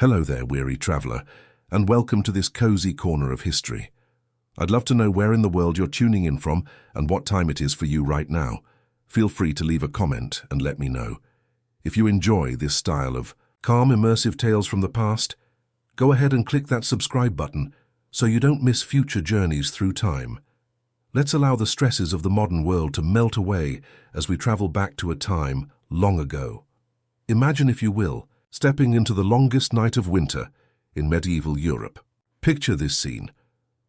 Hello there, weary traveler, and welcome to this cozy corner of history. I'd love to know where in the world you're tuning in from and what time it is for you right now. Feel free to leave a comment and let me know. If you enjoy this style of calm, immersive tales from the past, go ahead and click that subscribe button so you don't miss future journeys through time. Let's allow the stresses of the modern world to melt away as we travel back to a time long ago. Imagine, if you will, stepping into the longest night of winter in medieval Europe. Picture this scene.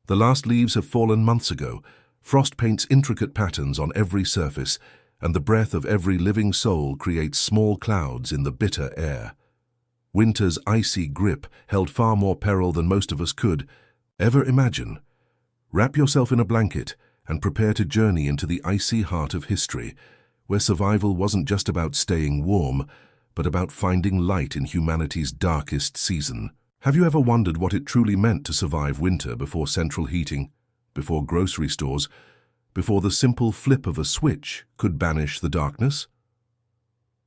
The last leaves have fallen months ago. Frost paints intricate patterns on every surface, and the breath of every living soul creates small clouds in the bitter air. Winter's icy grip held far more peril than most of us could ever imagine. Wrap yourself in a blanket and prepare to journey into the icy heart of history, where survival wasn't just about staying warm, but about finding light in humanity's darkest season. Have you ever wondered what it truly meant to survive winter before central heating, before grocery stores, before the simple flip of a switch could banish the darkness?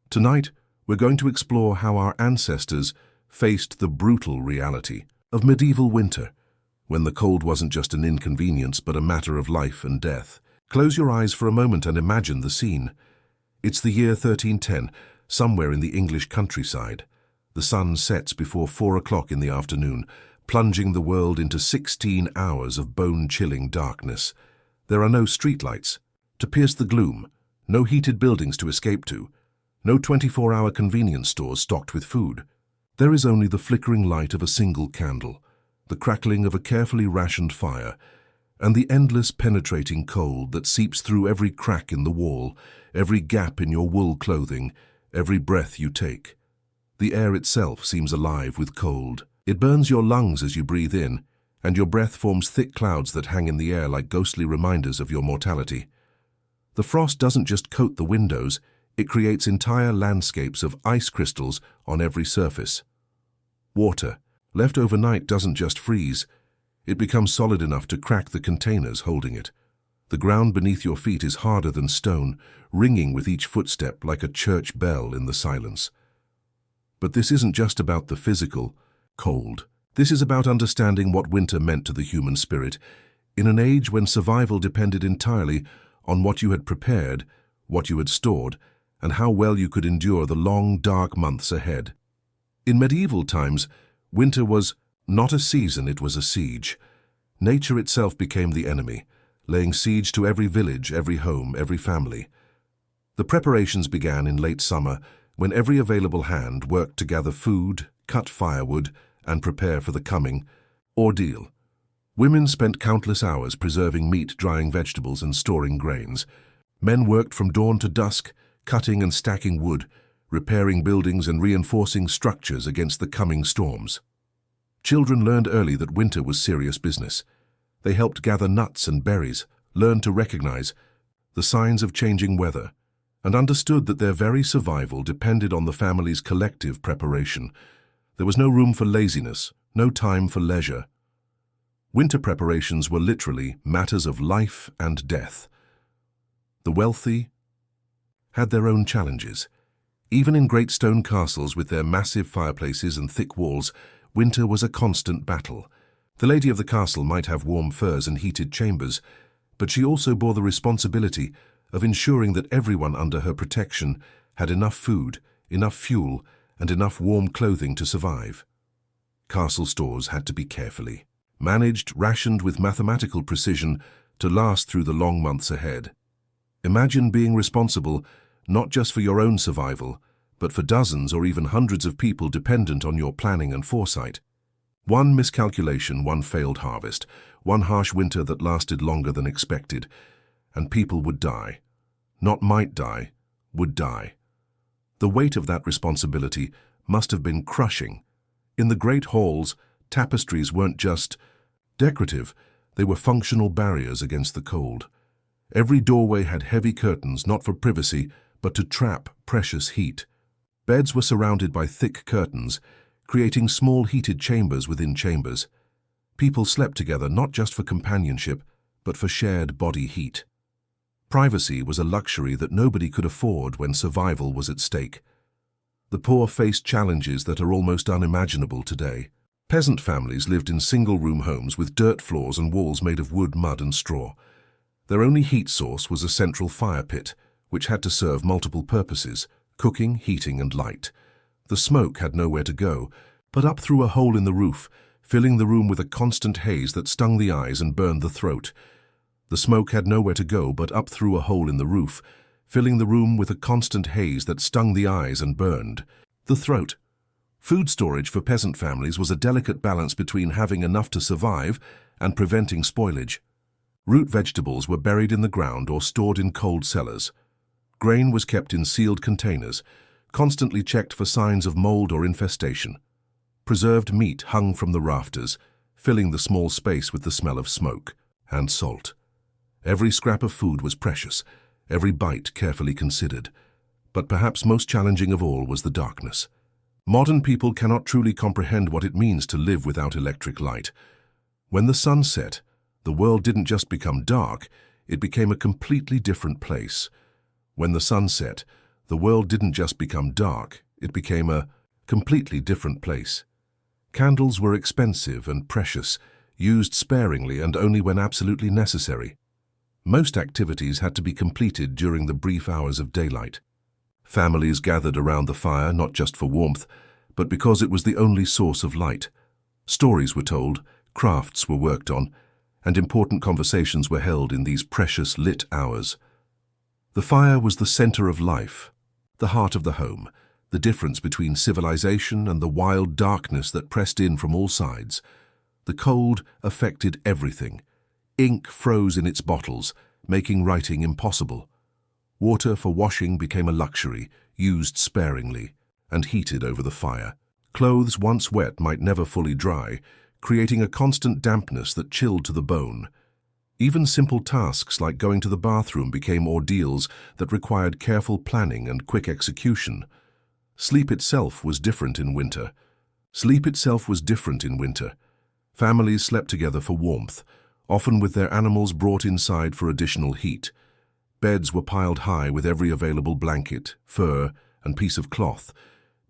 Tonight, we're going to explore how our ancestors faced the brutal reality of medieval winter, when the cold wasn't just an inconvenience but a matter of life and death. Close your eyes for a moment and imagine the scene. It's the year 1310, somewhere in the English countryside. The sun sets before 4 o'clock in the afternoon, plunging the world into 16 hours of bone-chilling darkness. There are no streetlights to pierce the gloom, no heated buildings to escape to, no 24-hour convenience stores stocked with food. There is only the flickering light of a single candle, the crackling of a carefully rationed fire, and the endless penetrating cold that seeps through every crack in the wall, every gap in your wool clothing, every breath you take. The air itself seems alive with cold. It burns your lungs as you breathe in, and your breath forms thick clouds that hang in the air like ghostly reminders of your mortality. The frost doesn't just coat the windows, it creates entire landscapes of ice crystals on every surface. Water, left overnight, doesn't just freeze, it becomes solid enough to crack the containers holding it. The ground beneath your feet is harder than stone, ringing with each footstep like a church bell in the silence. But this isn't just about the physical cold. This is about understanding what winter meant to the human spirit, in an age when survival depended entirely on what you had prepared, what you had stored, and how well you could endure the long, dark months ahead. In medieval times, winter was not a season, it was a siege. Nature itself became the enemy, laying siege to every village, every home, every family. The preparations began in late summer, when every available hand worked to gather food, cut firewood, and prepare for the coming ordeal. Women spent countless hours preserving meat, drying vegetables, and storing grains. Men worked from dawn to dusk, cutting and stacking wood, repairing buildings and reinforcing structures against the coming storms. Children learned early that winter was serious business. They helped gather nuts and berries, learned to recognize the signs of changing weather, and understood that their very survival depended on the family's collective preparation. There was no room for laziness, no time for leisure. Winter preparations were literally matters of life and death. The wealthy had their own challenges. Even in great stone castles with their massive fireplaces and thick walls, winter was a constant battle. The lady of the castle might have warm furs and heated chambers, but she also bore the responsibility of ensuring that everyone under her protection had enough food, enough fuel, and enough warm clothing to survive. Castle stores had to be carefully managed, rationed with mathematical precision to last through the long months ahead. Imagine being responsible not just for your own survival, but for dozens or even hundreds of people dependent on your planning and foresight. One miscalculation, one failed harvest, one harsh winter that lasted longer than expected, and people would die. Not might die, would die. The weight of that responsibility must have been crushing. In the great halls, tapestries weren't just decorative, they were functional barriers against the cold. Every doorway had heavy curtains, not for privacy, but to trap precious heat. Beds were surrounded by thick curtains, creating small heated chambers within chambers. People slept together not just for companionship, but for shared body heat. Privacy was a luxury that nobody could afford when survival was at stake. The poor faced challenges that are almost unimaginable today. Peasant families lived in single-room homes with dirt floors and walls made of wood, mud and straw. Their only heat source was a central fire pit, which had to serve multiple purposes: cooking, heating and light. The smoke had nowhere to go, but up through a hole in the roof, filling the room with a constant haze that stung the eyes and burned the throat. The smoke had nowhere to go but up through a hole in the roof, filling the room with a constant haze that stung the eyes and burned the throat. Food storage for peasant families was a delicate balance between having enough to survive and preventing spoilage. Root vegetables were buried in the ground or stored in cold cellars. Grain was kept in sealed containers, constantly checked for signs of mold or infestation. Preserved meat hung from the rafters, filling the small space with the smell of smoke and salt. Every scrap of food was precious, every bite carefully considered. But perhaps most challenging of all was the darkness. Modern people cannot truly comprehend what it means to live without electric light. When the sun set, the world didn't just become dark, it became a completely different place. When the sun set, the world didn't just become dark, it became a completely different place. Candles were expensive and precious, used sparingly and only when absolutely necessary. Most activities had to be completed during the brief hours of daylight. Families gathered around the fire not just for warmth, but because it was the only source of light. Stories were told, crafts were worked on, and important conversations were held in these precious lit hours. The fire was the center of life, the heart of the home, the difference between civilization and the wild darkness that pressed in from all sides. The cold affected everything. Ink froze in its bottles, making writing impossible. Water for washing became a luxury, used sparingly, and heated over the fire. Clothes once wet might never fully dry, creating a constant dampness that chilled to the bone. Even simple tasks like going to the bathroom became ordeals that required careful planning and quick execution. Sleep itself was different in winter. Families slept together for warmth, often with their animals brought inside for additional heat. Beds were piled high with every available blanket, fur, and piece of cloth.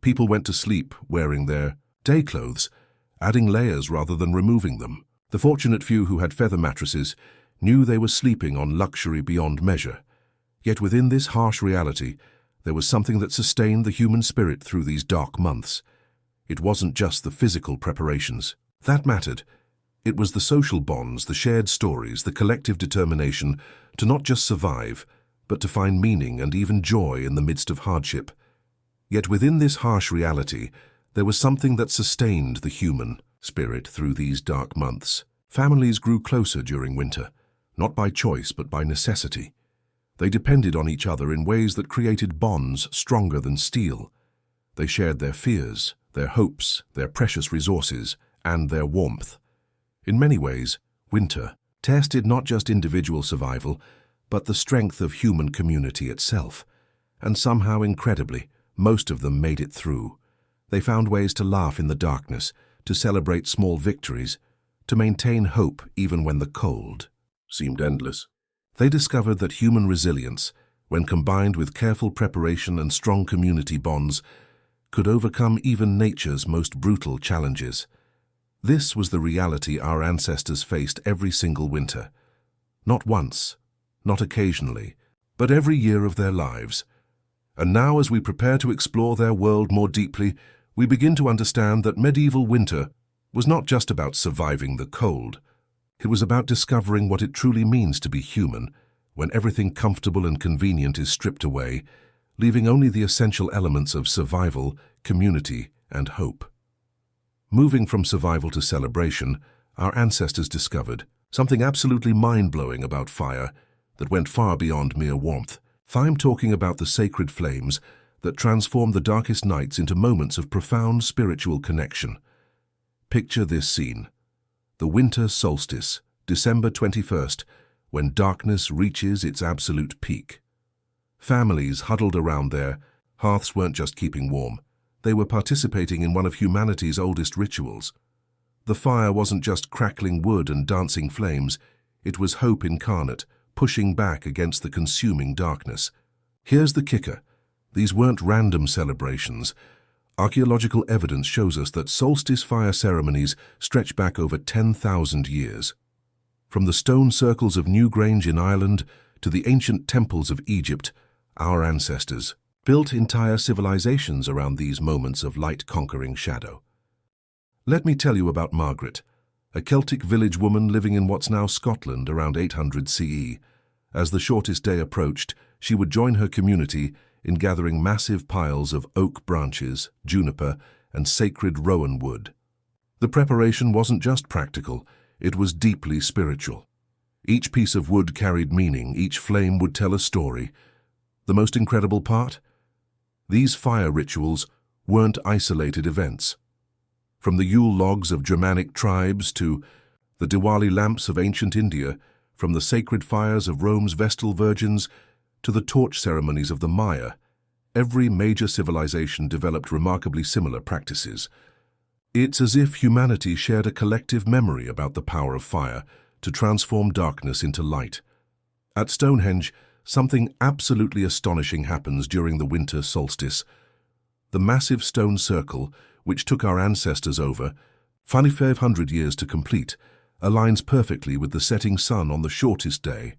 People went to sleep wearing their day clothes, adding layers rather than removing them. The fortunate few who had feather mattresses knew they were sleeping on luxury beyond measure. Yet within this harsh reality, there was something that sustained the human spirit through these dark months. It wasn't just the physical preparations that mattered. It was the social bonds, the shared stories, the collective determination to not just survive, but to find meaning and even joy in the midst of hardship. Yet within this harsh reality, there was something that sustained the human spirit through these dark months. Families grew closer during winter, not by choice but by necessity. They depended on each other in ways that created bonds stronger than steel. They shared their fears, their hopes, their precious resources, and their warmth. In many ways, winter tested not just individual survival, but the strength of human community itself. And somehow, incredibly, most of them made it through. They found ways to laugh in the darkness, to celebrate small victories, to maintain hope even when the cold seemed endless. They discovered that human resilience, when combined with careful preparation and strong community bonds, could overcome even nature's most brutal challenges. This was the reality our ancestors faced every single winter. Not once, not occasionally, but every year of their lives. And now, as we prepare to explore their world more deeply, we begin to understand that medieval winter was not just about surviving the cold. It was about discovering what it truly means to be human, when everything comfortable and convenient is stripped away, leaving only the essential elements of survival, community, and hope. Moving from survival to celebration, our ancestors discovered something absolutely mind-blowing about fire that went far beyond mere warmth. I'm talking about the sacred flames that transform the darkest nights into moments of profound spiritual connection. Picture this scene: the winter solstice, December 21st, when darkness reaches its absolute peak. Families huddled around their hearths weren't just keeping warm. They were participating in one of humanity's oldest rituals. The fire wasn't just crackling wood and dancing flames, it was hope incarnate, pushing back against the consuming darkness. Here's the kicker: These weren't random celebrations. Archaeological evidence shows us that solstice fire ceremonies stretch back over 10,000 years. From the stone circles of Newgrange in Ireland to the ancient temples of Egypt, our ancestors built entire civilizations around these moments of light conquering shadow. Let me tell you about Margaret, a Celtic village woman living in what's now Scotland around 800 CE. As the shortest day approached, she would join her community in gathering massive piles of oak branches, juniper, and sacred rowan wood. The preparation wasn't just practical, it was deeply spiritual. Each piece of wood carried meaning, each flame would tell a story. The most incredible part? These fire rituals weren't isolated events. From the Yule logs of Germanic tribes to the Diwali lamps of ancient India, from the sacred fires of Rome's Vestal Virgins to the torch ceremonies of the Maya, every major civilization developed remarkably similar practices. It's as if humanity shared a collective memory about the power of fire to transform darkness into light. At Stonehenge, something absolutely astonishing happens during the winter solstice. The massive stone circle, which took our ancestors over 500 years to complete, aligns perfectly with the setting sun on the shortest day.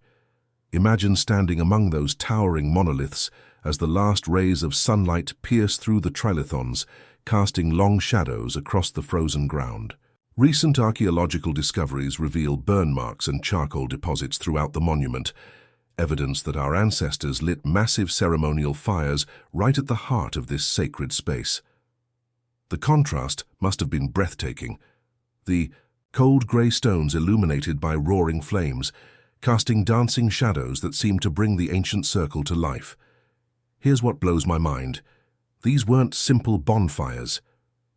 Imagine standing among those towering monoliths as the last rays of sunlight pierce through the trilithons, casting long shadows across the frozen ground. Recent archaeological discoveries reveal burn marks and charcoal deposits throughout the monument, evidence that our ancestors lit massive ceremonial fires right at the heart of this sacred space. The contrast must have been breathtaking. The cold grey stones illuminated by roaring flames, casting dancing shadows that seemed to bring the ancient circle to life. Here's what blows my mind. These weren't simple bonfires.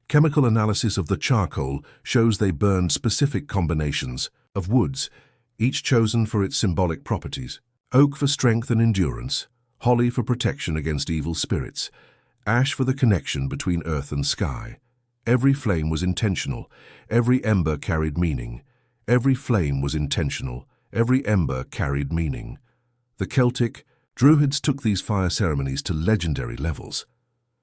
Chemical analysis of the charcoal shows they burned specific combinations of woods, each chosen for its symbolic properties. Oak for strength and endurance, holly for protection against evil spirits, ash for the connection between earth and sky. Every flame was intentional, every ember carried meaning. Every flame was intentional, every ember carried meaning. The Celtic Druids took these fire ceremonies to legendary levels.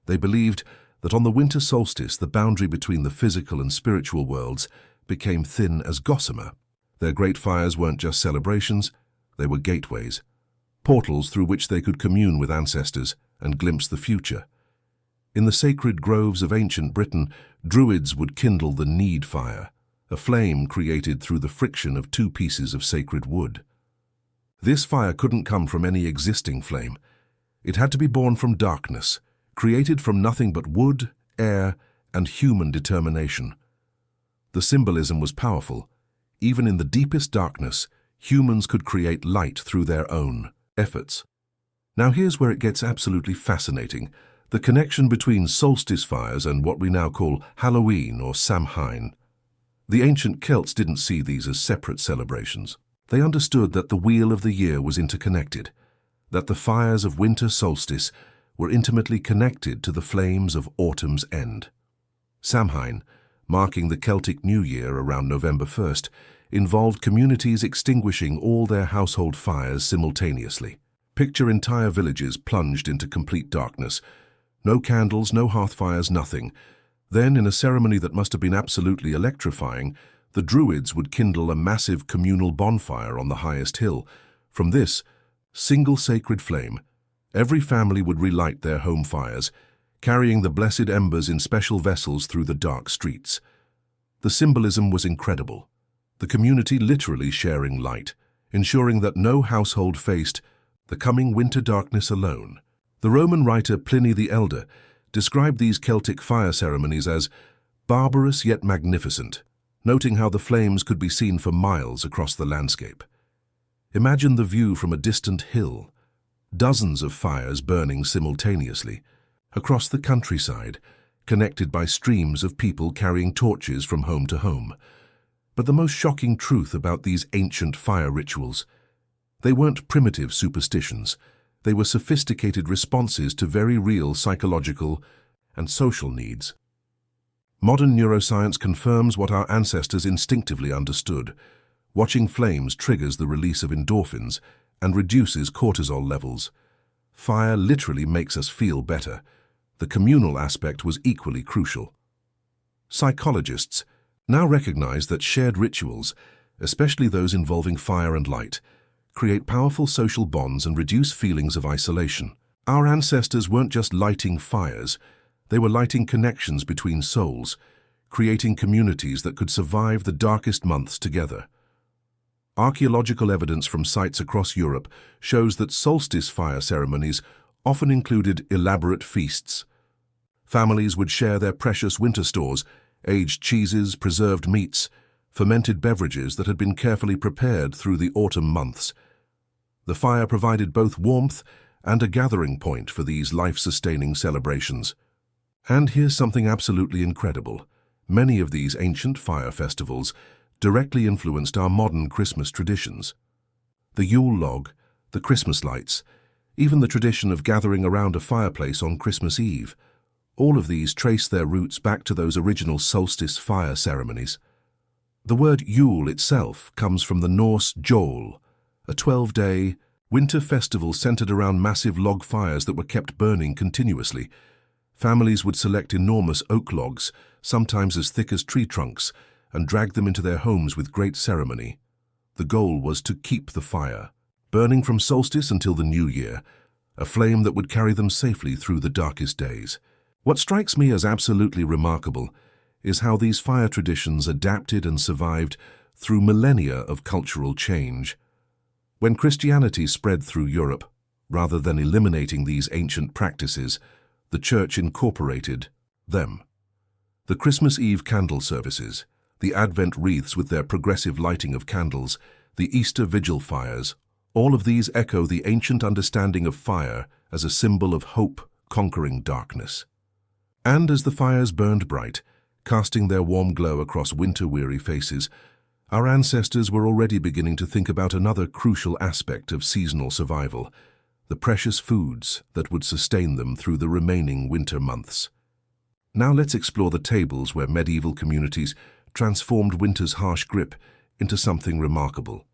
They believed that on the winter solstice the boundary between the physical and spiritual worlds became thin as gossamer. Their great fires weren't just celebrations, they were gateways, portals through which they could commune with ancestors and glimpse the future. In the sacred groves of ancient Britain, Druids would kindle the need fire, a flame created through the friction of two pieces of sacred wood. This fire couldn't come from any existing flame. It had to be born from darkness, created from nothing but wood, air, and human determination. The symbolism was powerful. Even in the deepest darkness, humans could create light through their own efforts. Now here's where it gets absolutely fascinating. The connection between solstice fires and what we now call Halloween or Samhain. The ancient Celts didn't see these as separate celebrations. They understood that the wheel of the year was interconnected, that the fires of winter solstice were intimately connected to the flames of autumn's end. Samhain, marking the Celtic New Year around November 1st, involved communities extinguishing all their household fires simultaneously. Picture entire villages plunged into complete darkness. No candles, no hearth fires, nothing. Then, in a ceremony that must have been absolutely electrifying, the Druids would kindle a massive communal bonfire on the highest hill. From this single sacred flame, every family would relight their home fires, carrying the blessed embers in special vessels through the dark streets. The symbolism was incredible. The community literally sharing light, ensuring that no household faced the coming winter darkness alone. The Roman writer Pliny the Elder described these Celtic fire ceremonies as barbarous yet magnificent, noting how the flames could be seen for miles across the landscape. Imagine the view from a distant hill, dozens of fires burning simultaneously, across the countryside, connected by streams of people carrying torches from home to home. But the most shocking truth about these ancient fire rituals, they weren't primitive superstitions. They were sophisticated responses to very real psychological and social needs. Modern neuroscience confirms what our ancestors instinctively understood. Watching flames triggers the release of endorphins and reduces cortisol levels. Fire literally makes us feel better. The communal aspect was equally crucial. Psychologists now recognize that shared rituals, especially those involving fire and light, create powerful social bonds and reduce feelings of isolation. Our ancestors weren't just lighting fires, they were lighting connections between souls, creating communities that could survive the darkest months together. Archaeological evidence from sites across Europe shows that solstice fire ceremonies often included elaborate feasts. Families would share their precious winter stores, aged cheeses, preserved meats, fermented beverages that had been carefully prepared through the autumn months. The fire provided both warmth and a gathering point for these life-sustaining celebrations. And here's something absolutely incredible. Many of these ancient fire festivals directly influenced our modern Christmas traditions. The Yule log, the Christmas lights, even the tradition of gathering around a fireplace on Christmas Eve, all of these trace their roots back to those original solstice fire ceremonies. The word Yule itself comes from the Norse Jol, a 12-day winter festival centered around massive log fires that were kept burning continuously. Families would select enormous oak logs, sometimes as thick as tree trunks, and drag them into their homes with great ceremony. The goal was to keep the fire burning from solstice until the new year, a flame that would carry them safely through the darkest days. What strikes me as absolutely remarkable is how these fire traditions adapted and survived through millennia of cultural change. When Christianity spread through Europe, rather than eliminating these ancient practices, the Church incorporated them. The Christmas Eve candle services, the Advent wreaths with their progressive lighting of candles, the Easter vigil fires, all of these echo the ancient understanding of fire as a symbol of hope conquering darkness. And as the fires burned bright, casting their warm glow across winter-weary faces, our ancestors were already beginning to think about another crucial aspect of seasonal survival, the precious foods that would sustain them through the remaining winter months. Now let's explore the tables where medieval communities transformed winter's harsh grip into something remarkable.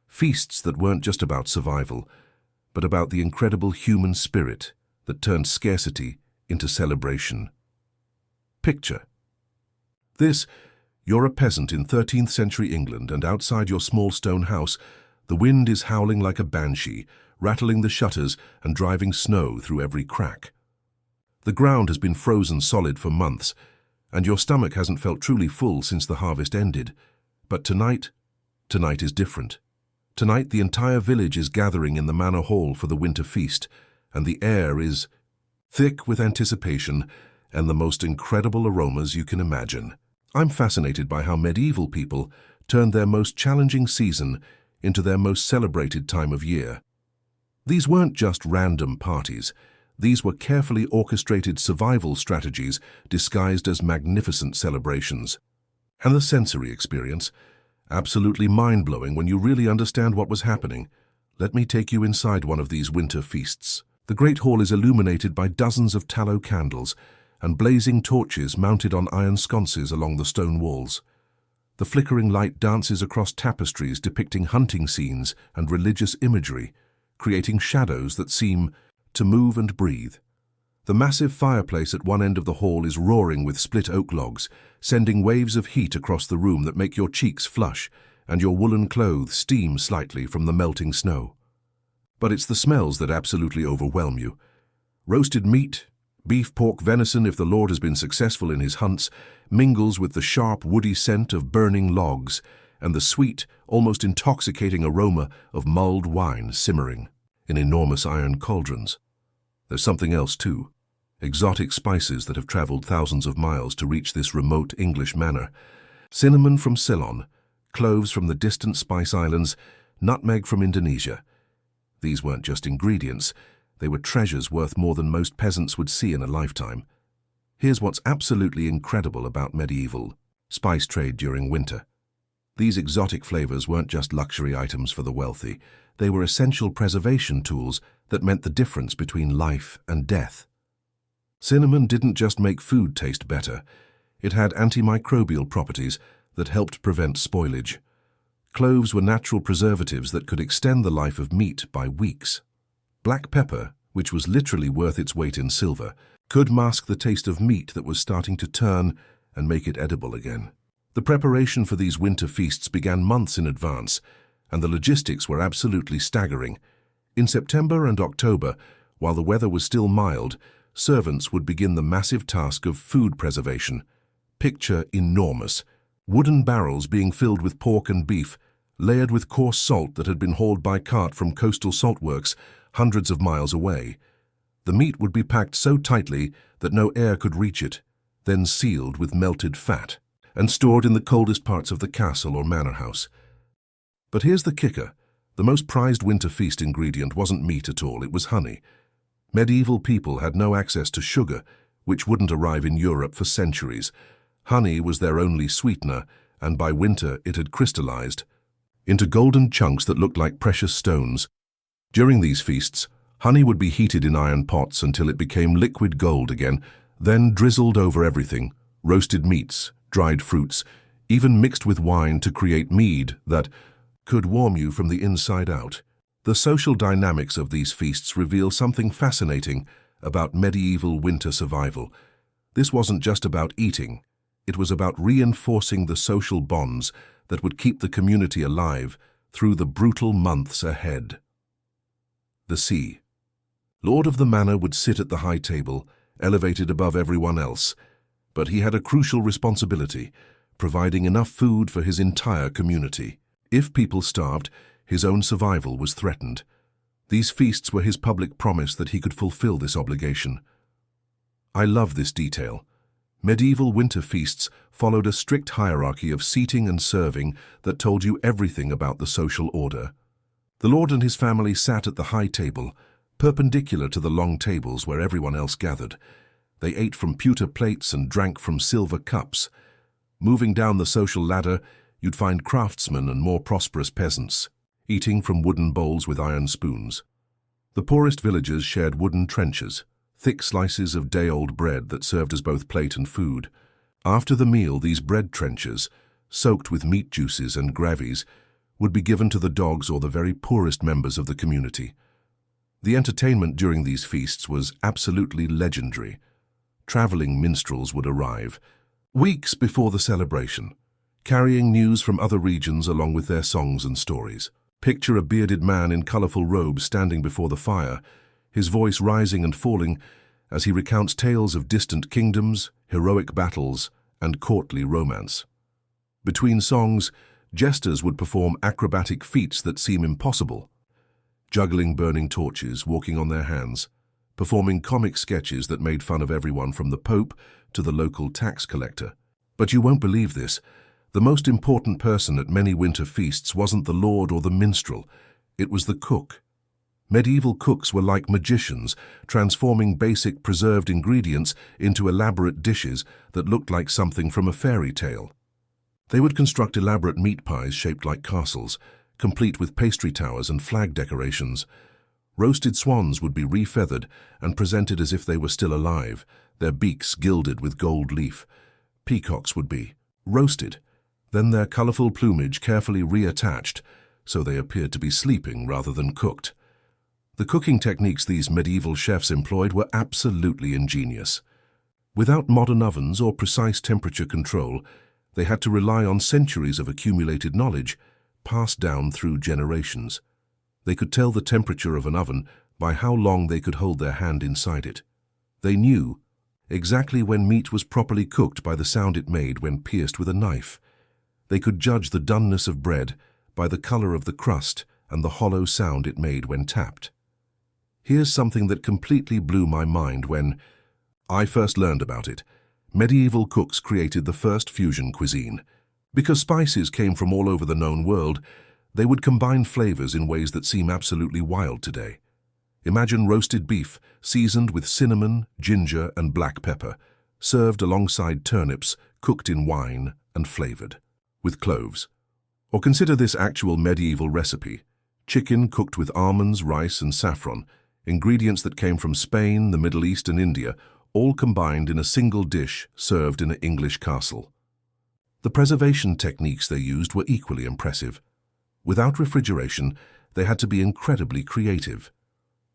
Feasts that weren't just about survival, but about the incredible human spirit that turned scarcity into celebration. Picture this: you're a peasant in 13th century England, and outside your small stone house, the wind is howling like a banshee, rattling the shutters and driving snow through every crack. The ground has been frozen solid for months, and your stomach hasn't felt truly full since the harvest ended. But tonight is different. Tonight the entire village is gathering in the manor hall for the winter feast, and the air is thick with anticipation and the most incredible aromas you can imagine. I'm fascinated by how medieval people turned their most challenging season into their most celebrated time of year. These weren't just random parties. These were carefully orchestrated survival strategies disguised as magnificent celebrations. And the sensory experience, absolutely mind-blowing when you really understand what was happening. Let me take you inside one of these winter feasts. The great hall is illuminated by dozens of tallow candles and blazing torches mounted on iron sconces along the stone walls. The flickering light dances across tapestries depicting hunting scenes and religious imagery, creating shadows that seem to move and breathe. The massive fireplace at one end of the hall is roaring with split oak logs, sending waves of heat across the room that make your cheeks flush and your woolen clothes steam slightly from the melting snow. But it's the smells that absolutely overwhelm you. Roasted meat, beef, pork, venison, if the Lord has been successful in his hunts, mingles with the sharp, woody scent of burning logs and the sweet, almost intoxicating aroma of mulled wine simmering in enormous iron cauldrons. There's something else too. Exotic spices that have traveled thousands of miles to reach this remote English manor. Cinnamon from Ceylon, cloves from the distant Spice Islands, nutmeg from Indonesia. These weren't just ingredients. They were treasures worth more than most peasants would see in a lifetime. Here's what's absolutely incredible about medieval spice trade during winter. These exotic flavors weren't just luxury items for the wealthy. They were essential preservation tools that meant the difference between life and death. Cinnamon didn't just make food taste better. It had antimicrobial properties that helped prevent spoilage. Cloves were natural preservatives that could extend the life of meat by weeks. Black pepper, which was literally worth its weight in silver, could mask the taste of meat that was starting to turn and make it edible again. The preparation for these winter feasts began months in advance, and the logistics were absolutely staggering. In September and October, while the weather was still mild, servants would begin the massive task of food preservation. Picture enormous. Wooden barrels being filled with pork and beef, layered with coarse salt that had been hauled by cart from coastal saltworks hundreds of miles away. The meat would be packed so tightly that no air could reach it, then sealed with melted fat, and stored in the coldest parts of the castle or manor house. But here's the kicker. The most prized winter feast ingredient wasn't meat at all, it was honey. Medieval people had no access to sugar, which wouldn't arrive in Europe for centuries. Honey was their only sweetener, and by winter it had crystallized into golden chunks that looked like precious stones. During these feasts, honey would be heated in iron pots until it became liquid gold again, then drizzled over everything, roasted meats, dried fruits, even mixed with wine to create mead that could warm you from the inside out. The social dynamics of these feasts reveal something fascinating about medieval winter survival. This wasn't just about eating. It was about reinforcing the social bonds that would keep the community alive through the brutal months ahead. The sea. Lord of the manor would sit at the high table, elevated above everyone else, but he had a crucial responsibility, providing enough food for his entire community. If people starved, his own survival was threatened. These feasts were his public promise that he could fulfill this obligation. I love this detail. Medieval winter feasts followed a strict hierarchy of seating and serving that told you everything about the social order. The lord and his family sat at the high table, perpendicular to the long tables where everyone else gathered. They ate from pewter plates and drank from silver cups. Moving down the social ladder, you'd find craftsmen and more prosperous peasants, eating from wooden bowls with iron spoons. The poorest villagers shared wooden trenchers, thick slices of day-old bread that served as both plate and food. After the meal, these bread trenchers, soaked with meat juices and gravies, would be given to the dogs or the very poorest members of the community. The entertainment during these feasts was absolutely legendary. Traveling minstrels would arrive, weeks before the celebration, carrying news from other regions along with their songs and stories. Picture a bearded man in colorful robes standing before the fire, his voice rising and falling as he recounts tales of distant kingdoms, heroic battles, and courtly romance. Between songs, jesters would perform acrobatic feats that seem impossible, juggling burning torches, walking on their hands, performing comic sketches that made fun of everyone from the Pope to the local tax collector. But you won't believe this. The most important person at many winter feasts wasn't the lord or the minstrel, it was the cook. Medieval cooks were like magicians, transforming basic preserved ingredients into elaborate dishes that looked like something from a fairy tale. They would construct elaborate meat pies shaped like castles, complete with pastry towers and flag decorations. Roasted swans would be refeathered and presented as if they were still alive, their beaks gilded with gold leaf. Peacocks would be roasted, then their colorful plumage carefully reattached, so they appeared to be sleeping rather than cooked. The cooking techniques these medieval chefs employed were absolutely ingenious. Without modern ovens or precise temperature control, they had to rely on centuries of accumulated knowledge, passed down through generations. They could tell the temperature of an oven by how long they could hold their hand inside it. They knew exactly when meat was properly cooked by the sound it made when pierced with a knife. They could judge the doneness of bread by the color of the crust and the hollow sound it made when tapped. Here's something that completely blew my mind when I first learned about it. Medieval cooks created the first fusion cuisine. Because spices came from all over the known world, they would combine flavors in ways that seem absolutely wild today. Imagine roasted beef, seasoned with cinnamon, ginger, and black pepper, served alongside turnips, cooked in wine and flavored with cloves. Or consider this actual medieval recipe: chicken cooked with almonds, rice, and saffron, ingredients that came from Spain, the Middle East, and India, all combined in a single dish served in an English castle. The preservation techniques they used were equally impressive. Without refrigeration, they had to be incredibly creative.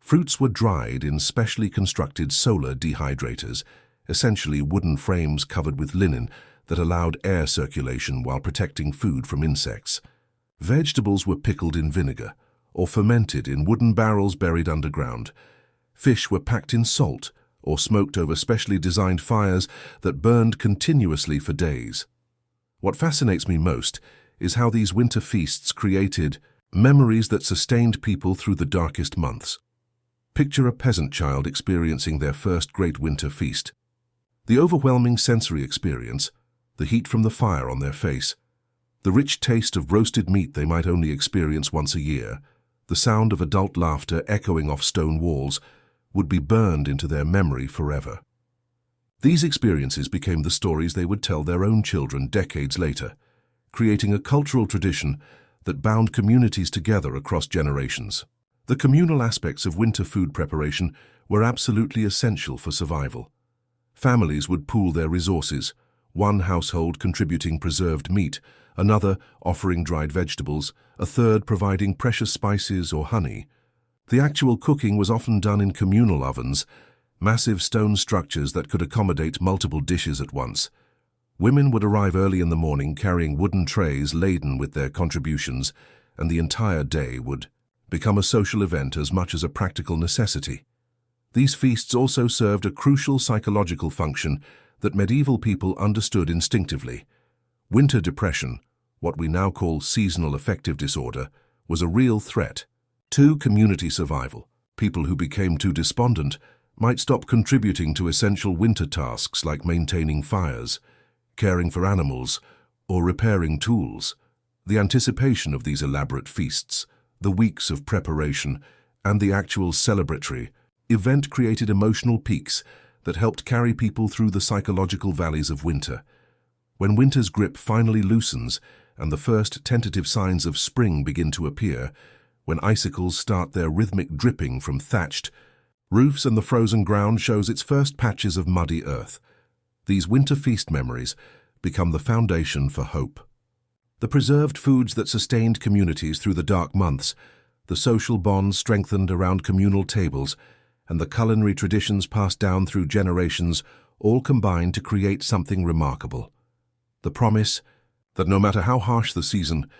Fruits were dried in specially constructed solar dehydrators, essentially wooden frames covered with linen that allowed air circulation while protecting food from insects. Vegetables were pickled in vinegar or fermented in wooden barrels buried underground. Fish were packed in salt or smoked over specially designed fires that burned continuously for days. What fascinates me most is how these winter feasts created memories that sustained people through the darkest months. Picture a peasant child experiencing their first great winter feast. The overwhelming sensory experience, the heat from the fire on their face, the rich taste of roasted meat they might only experience once a year, the sound of adult laughter echoing off stone walls, would be burned into their memory forever. These experiences became the stories they would tell their own children decades later, creating a cultural tradition that bound communities together across generations. The communal aspects of winter food preparation were absolutely essential for survival. Families would pool their resources, one household contributing preserved meat, another offering dried vegetables, a third providing precious spices or honey. The actual cooking was often done in communal ovens, massive stone structures that could accommodate multiple dishes at once. Women would arrive early in the morning carrying wooden trays laden with their contributions, and the entire day would become a social event as much as a practical necessity. These feasts also served a crucial psychological function that medieval people understood instinctively. Winter depression, what we now call seasonal affective disorder, was a real threat to community survival. People who became too despondent might stop contributing to essential winter tasks like maintaining fires, caring for animals, or repairing tools. The anticipation of these elaborate feasts, the weeks of preparation, and the actual celebratory event created emotional peaks that helped carry people through the psychological valleys of winter. When winter's grip finally loosens and the first tentative signs of spring begin to appear, when icicles start their rhythmic dripping from thatched roofs and the frozen ground shows its first patches of muddy earth, these winter feast memories become the foundation for hope. The preserved foods that sustained communities through the dark months, the social bonds strengthened around communal tables, and the culinary traditions passed down through generations all combined to create something remarkable. The promise that no matter how harsh the season,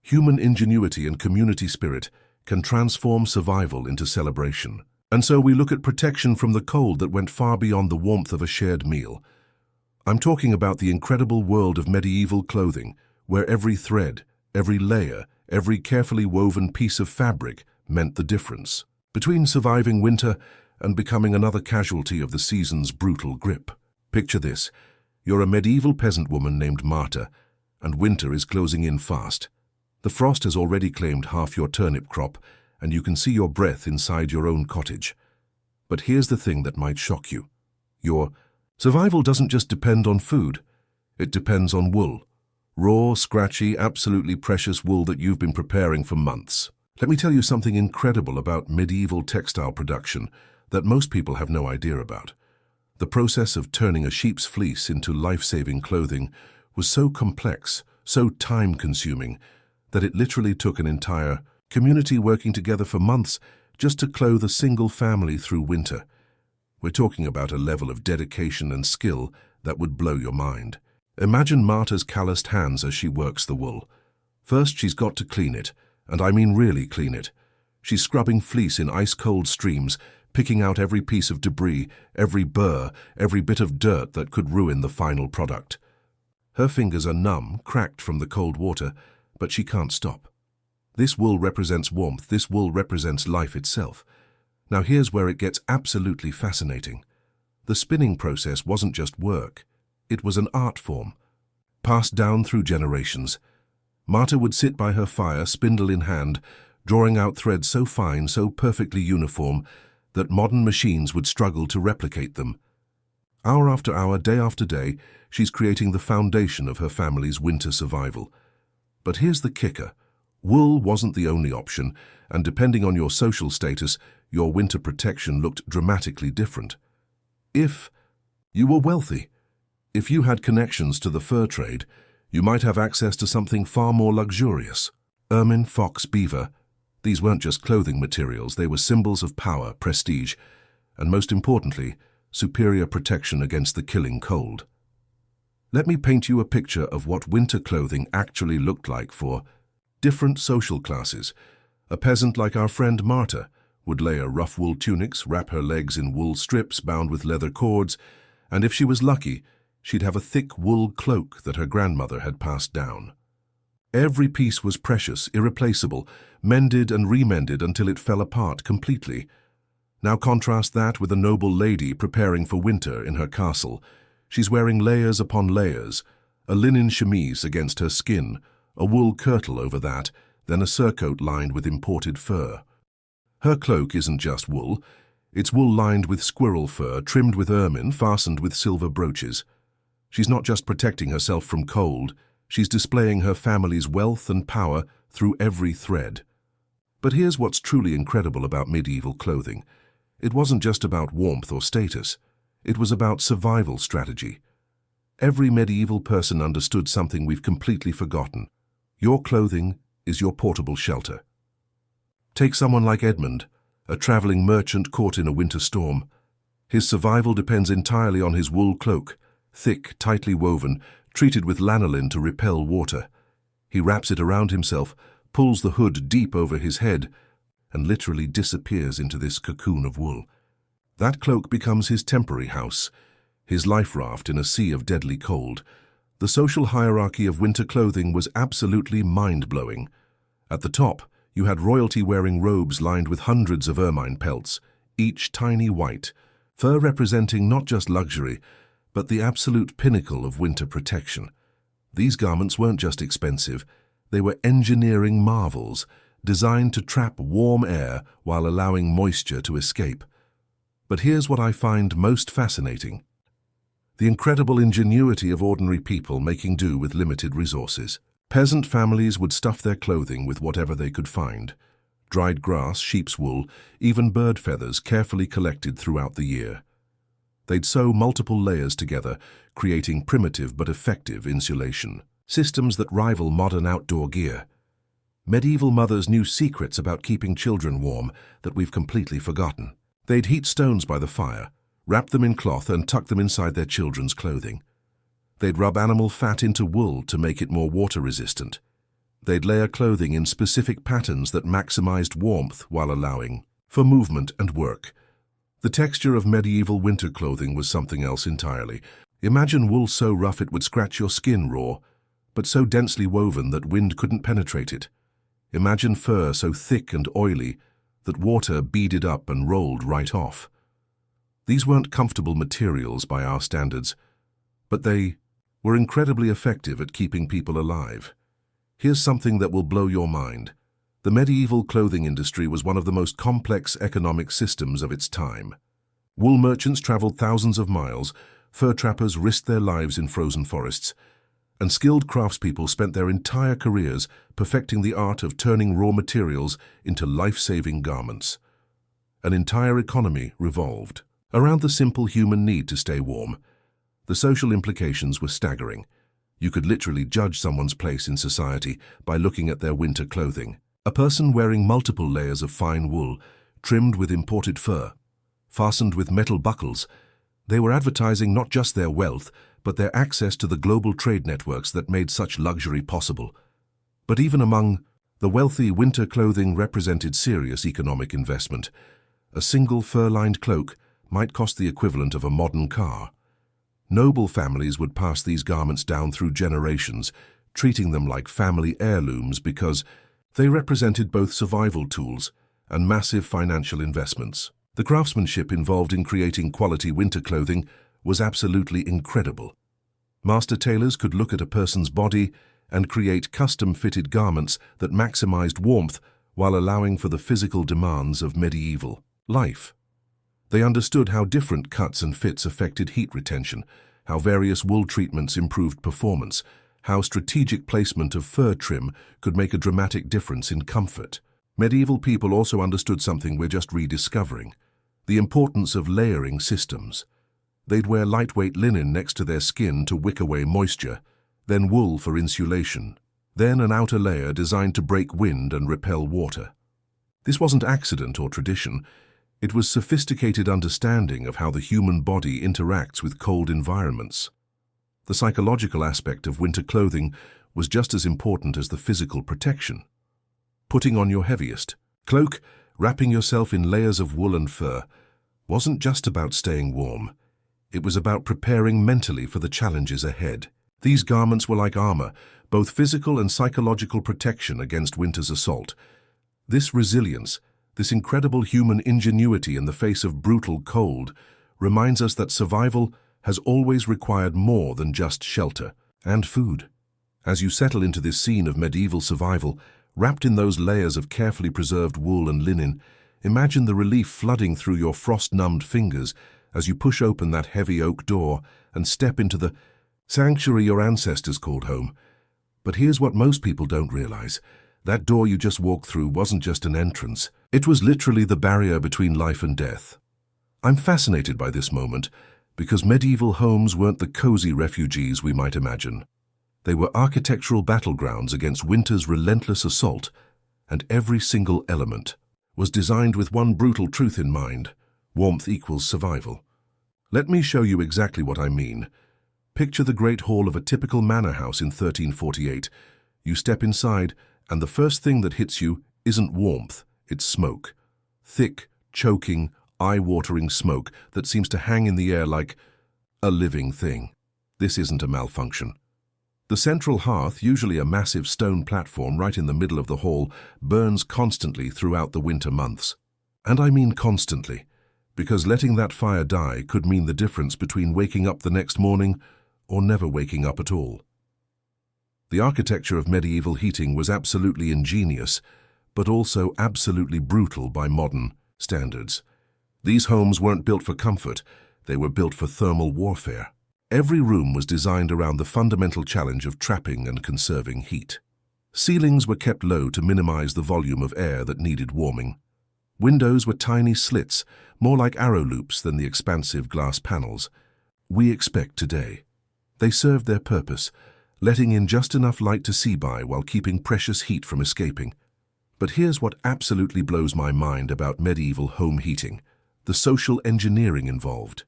human ingenuity and community spirit can transform survival into celebration. And so we look at protection from the cold that went far beyond the warmth of a shared meal. I'm talking about the incredible world of medieval clothing, where every thread, every layer, every carefully woven piece of fabric meant the difference between surviving winter and becoming another casualty of the season's brutal grip. Picture this. You're a medieval peasant woman named Marta, and winter is closing in fast. The frost has already claimed half your turnip crop, and you can see your breath inside your own cottage. But here's the thing that might shock you. Your survival doesn't just depend on food. It depends on wool. Raw, scratchy, absolutely precious wool that you've been preparing for months. Let me tell you something incredible about medieval textile production that most people have no idea about. The process of turning a sheep's fleece into life-saving clothing was so complex, so time-consuming, that it literally took an entire community working together for months just to clothe a single family through winter. We're talking about a level of dedication and skill that would blow your mind. Imagine Marta's calloused hands as she works the wool. First, she's got to clean it, and I mean really clean it. She's scrubbing fleece in ice-cold streams, picking out every piece of debris, every burr, every bit of dirt that could ruin the final product. Her fingers are numb, cracked from the cold water, but she can't stop. This wool represents warmth, this wool represents life itself. Now here's where it gets absolutely fascinating. The spinning process wasn't just work. It was an art form, passed down through generations. Marta would sit by her fire, spindle in hand, drawing out threads so fine, so perfectly uniform, that modern machines would struggle to replicate them. Hour after hour, day after day, she's creating the foundation of her family's winter survival. But here's the kicker. Wool wasn't the only option, and depending on your social status, your winter protection looked dramatically different. If you were wealthy, if you had connections to the fur trade, you might have access to something far more luxurious. Ermine, fox, beaver. These weren't just clothing materials, they were symbols of power, prestige, and most importantly, superior protection against the killing cold. Let me paint you a picture of what winter clothing actually looked like for different social classes. A peasant like our friend Marta would layer rough wool tunics, wrap her legs in wool strips bound with leather cords, and if she was lucky, she'd have a thick wool cloak that her grandmother had passed down. Every piece was precious, irreplaceable, mended and remended until it fell apart completely. Now contrast that with a noble lady preparing for winter in her castle. She's wearing layers upon layers, a linen chemise against her skin, a wool kirtle over that, then a surcoat lined with imported fur. Her cloak isn't just wool, it's wool lined with squirrel fur, trimmed with ermine, fastened with silver brooches. She's not just protecting herself from cold, she's displaying her family's wealth and power through every thread. But here's what's truly incredible about medieval clothing. It wasn't just about warmth or status. It was about survival strategy. Every medieval person understood something we've completely forgotten. Your clothing is your portable shelter. Take someone like Edmund, a traveling merchant caught in a winter storm. His survival depends entirely on his wool cloak, thick, tightly woven, treated with lanolin to repel water. He wraps it around himself, pulls the hood deep over his head, and literally disappears into this cocoon of wool. That cloak becomes his temporary house, his life raft in a sea of deadly cold. The social hierarchy of winter clothing was absolutely mind-blowing. At the top, you had royalty wearing robes lined with hundreds of ermine pelts, each tiny white, fur representing not just luxury, but the absolute pinnacle of winter protection. These garments weren't just expensive, they were engineering marvels, designed to trap warm air while allowing moisture to escape. But here's what I find most fascinating: the incredible ingenuity of ordinary people making do with limited resources. Peasant families would stuff their clothing with whatever they could find: dried grass, sheep's wool, even bird feathers carefully collected throughout the year. They'd sew multiple layers together, creating primitive but effective insulation, systems that rival modern outdoor gear. Medieval mothers knew secrets about keeping children warm that we've completely forgotten. They'd heat stones by the fire, wrap them in cloth and tuck them inside their children's clothing. They'd rub animal fat into wool to make it more water-resistant. They'd layer clothing in specific patterns that maximized warmth while allowing for movement and work. The texture of medieval winter clothing was something else entirely. Imagine wool so rough it would scratch your skin raw, but so densely woven that wind couldn't penetrate it. Imagine fur so thick and oily that water beaded up and rolled right off. These weren't comfortable materials by our standards, but they were incredibly effective at keeping people alive. Here's something that will blow your mind. The medieval clothing industry was one of the most complex economic systems of its time. Wool merchants traveled thousands of miles, fur trappers risked their lives in frozen forests, and skilled craftspeople spent their entire careers perfecting the art of turning raw materials into life-saving garments. An entire economy revolved around the simple human need to stay warm. The social implications were staggering. You could literally judge someone's place in society by looking at their winter clothing. A person wearing multiple layers of fine wool, trimmed with imported fur, fastened with metal buckles, they were advertising not just their wealth, but their access to the global trade networks that made such luxury possible. But even among the wealthy, winter clothing represented serious economic investment. A single fur-lined cloak might cost the equivalent of a modern car. Noble families would pass these garments down through generations, treating them like family heirlooms because they represented both survival tools and massive financial investments. The craftsmanship involved in creating quality winter clothing was absolutely incredible. Master tailors could look at a person's body and create custom-fitted garments that maximized warmth while allowing for the physical demands of medieval life. They understood how different cuts and fits affected heat retention, how various wool treatments improved performance, how strategic placement of fur trim could make a dramatic difference in comfort. Medieval people also understood something we're just rediscovering: the importance of layering systems. They'd wear lightweight linen next to their skin to wick away moisture, then wool for insulation, then an outer layer designed to break wind and repel water. This wasn't accident or tradition. It was sophisticated understanding of how the human body interacts with cold environments. The psychological aspect of winter clothing was just as important as the physical protection. Putting on your heaviest cloak, wrapping yourself in layers of wool and fur, wasn't just about staying warm. It was about preparing mentally for the challenges ahead. These garments were like armor, both physical and psychological protection against winter's assault. This resilience, this incredible human ingenuity in the face of brutal cold, reminds us that survival has always required more than just shelter and food. As you settle into this scene of medieval survival, wrapped in those layers of carefully preserved wool and linen, imagine the relief flooding through your frost-numbed fingers as you push open that heavy oak door and step into the sanctuary your ancestors called home. But here's what most people don't realize. That door you just walked through wasn't just an entrance. It was literally the barrier between life and death. I'm fascinated by this moment because medieval homes weren't the cozy refugees we might imagine. They were architectural battlegrounds against winter's relentless assault, and every single element was designed with one brutal truth in mind: warmth equals survival. Let me show you exactly what I mean. Picture the great hall of a typical manor house in 1348. You step inside, and the first thing that hits you isn't warmth, it's smoke. Thick, choking, eye-watering smoke that seems to hang in the air like a living thing. This isn't a malfunction. The central hearth, usually a massive stone platform right in the middle of the hall, burns constantly throughout the winter months. And I mean constantly, because letting that fire die could mean the difference between waking up the next morning or never waking up at all. The architecture of medieval heating was absolutely ingenious, but also absolutely brutal by modern standards. These homes weren't built for comfort, they were built for thermal warfare. Every room was designed around the fundamental challenge of trapping and conserving heat. Ceilings were kept low to minimize the volume of air that needed warming. Windows were tiny slits, more like arrow loops than the expansive glass panels we expect today. They served their purpose, letting in just enough light to see by while keeping precious heat from escaping. But here's what absolutely blows my mind about medieval home heating: the social engineering involved.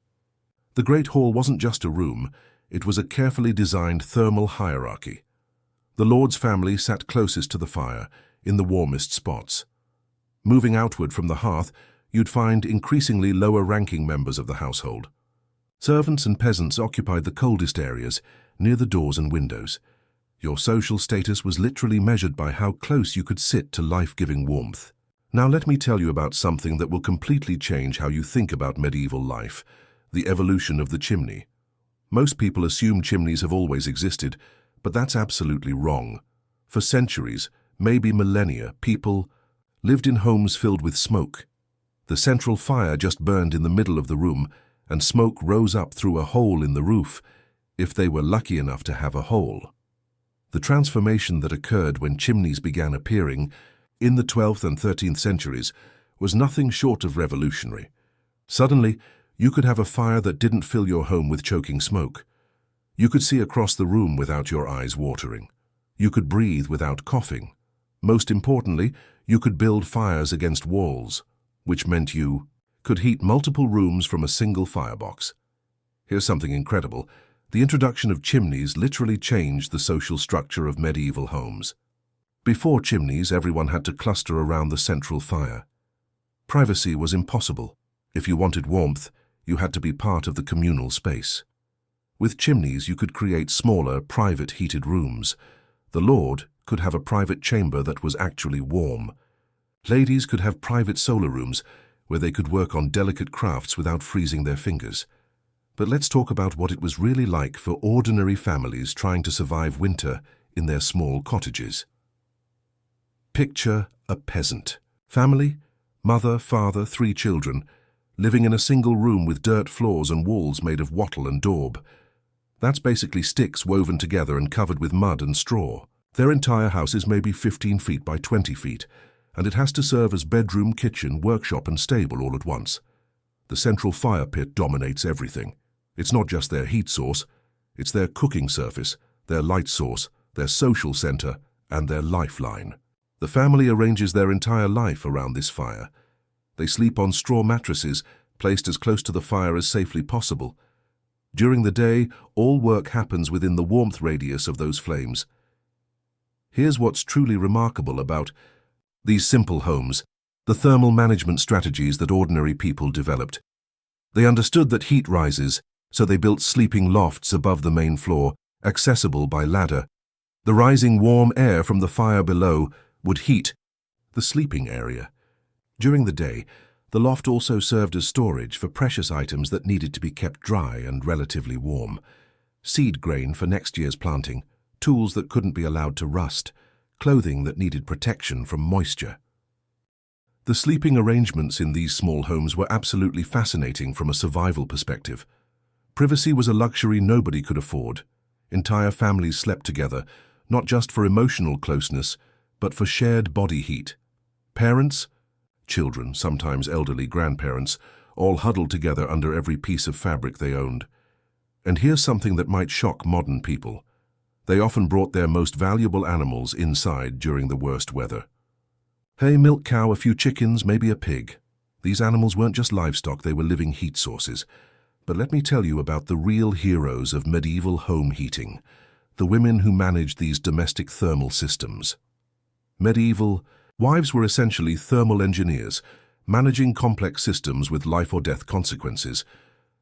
The Great Hall wasn't just a room, it was a carefully designed thermal hierarchy. The lord's family sat closest to the fire, in the warmest spots. Moving outward from the hearth, you'd find increasingly lower-ranking members of the household. Servants and peasants occupied the coldest areas, near the doors and windows. Your social status was literally measured by how close you could sit to life-giving warmth. Now let me tell you about something that will completely change how you think about medieval life: the evolution of the chimney. Most people assume chimneys have always existed, but that's absolutely wrong. For centuries, maybe millennia, people lived in homes filled with smoke. The central fire just burned in the middle of the room, and smoke rose up through a hole in the roof, if they were lucky enough to have a hole. The transformation that occurred when chimneys began appearing in the 12th and 13th centuries was nothing short of revolutionary. Suddenly, you could have a fire that didn't fill your home with choking smoke. You could see across the room without your eyes watering. You could breathe without coughing. Most importantly, you could build fires against walls, which meant you could heat multiple rooms from a single firebox. Here's something incredible. The introduction of chimneys literally changed the social structure of medieval homes. Before chimneys, everyone had to cluster around the central fire. Privacy was impossible. If you wanted warmth, you had to be part of the communal space. With chimneys, you could create smaller, private heated rooms. The lord could have a private chamber that was actually warm. Ladies could have private solar rooms where they could work on delicate crafts without freezing their fingers. But let's talk about what it was really like for ordinary families trying to survive winter in their small cottages. Picture a peasant. Family, mother, father, 3 children, living in a single room with dirt floors and walls made of wattle and daub. That's basically sticks woven together and covered with mud and straw. Their entire house is maybe 15 feet by 20 feet, and it has to serve as bedroom, kitchen, workshop and stable all at once. The central fire pit dominates everything. It's not just their heat source, it's their cooking surface, their light source, their social center, and their lifeline. The family arranges their entire life around this fire. They sleep on straw mattresses, placed as close to the fire as safely possible. During the day, all work happens within the warmth radius of those flames. Here's what's truly remarkable about these simple homes: the thermal management strategies that ordinary people developed. They understood that heat rises, so they built sleeping lofts above the main floor, accessible by ladder. The rising warm air from the fire below would heat the sleeping area. During the day, the loft also served as storage for precious items that needed to be kept dry and relatively warm. Seed grain for next year's planting, tools that couldn't be allowed to rust, clothing that needed protection from moisture. The sleeping arrangements in these small homes were absolutely fascinating from a survival perspective. Privacy was a luxury nobody could afford. Entire families slept together, not just for emotional closeness, but for shared body heat. Parents, children, sometimes elderly grandparents, all huddled together under every piece of fabric they owned. And here's something that might shock modern people. They often brought their most valuable animals inside during the worst weather. Hey, milk cow, a few chickens, maybe a pig. These animals weren't just livestock, they were living heat sources. But let me tell you about the real heroes of medieval home heating, the women who managed these domestic thermal systems. Medieval wives were essentially thermal engineers, managing complex systems with life or death consequences.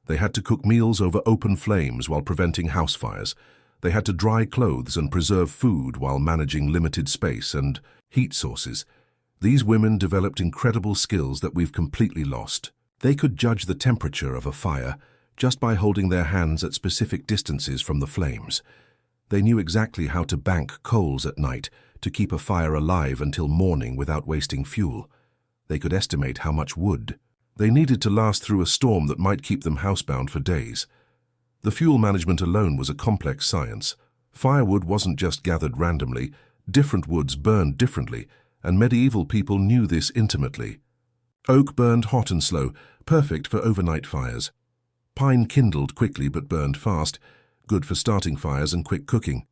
They had to cook meals over open flames while preventing house fires. They had to dry clothes and preserve food while managing limited space and heat sources. These women developed incredible skills that we've completely lost. They could judge the temperature of a fire just by holding their hands at specific distances from the flames. They knew exactly how to bank coals at night to keep a fire alive until morning without wasting fuel. They could estimate how much wood they needed to last through a storm that might keep them housebound for days. The fuel management alone was a complex science. Firewood wasn't just gathered randomly. Different woods burned differently, and medieval people knew this intimately. Oak burned hot and slow, perfect for overnight fires. Pine kindled quickly but burned fast, good for starting fires and quick cooking.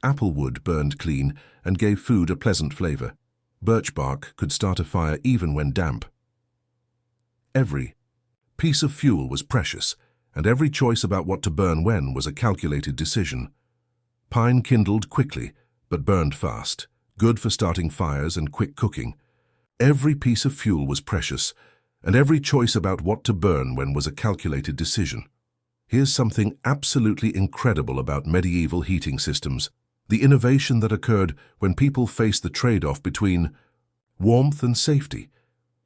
Applewood burned clean and gave food a pleasant flavor. Birch bark could start a fire even when damp. Every piece of fuel was precious, and every choice about what to burn when was a calculated decision. Pine kindled quickly but burned fast, good for starting fires and quick cooking. Every piece of fuel was precious, and every choice about what to burn when was a calculated decision. Here's something absolutely incredible about medieval heating systems: the innovation that occurred when people faced the trade-off between warmth and safety.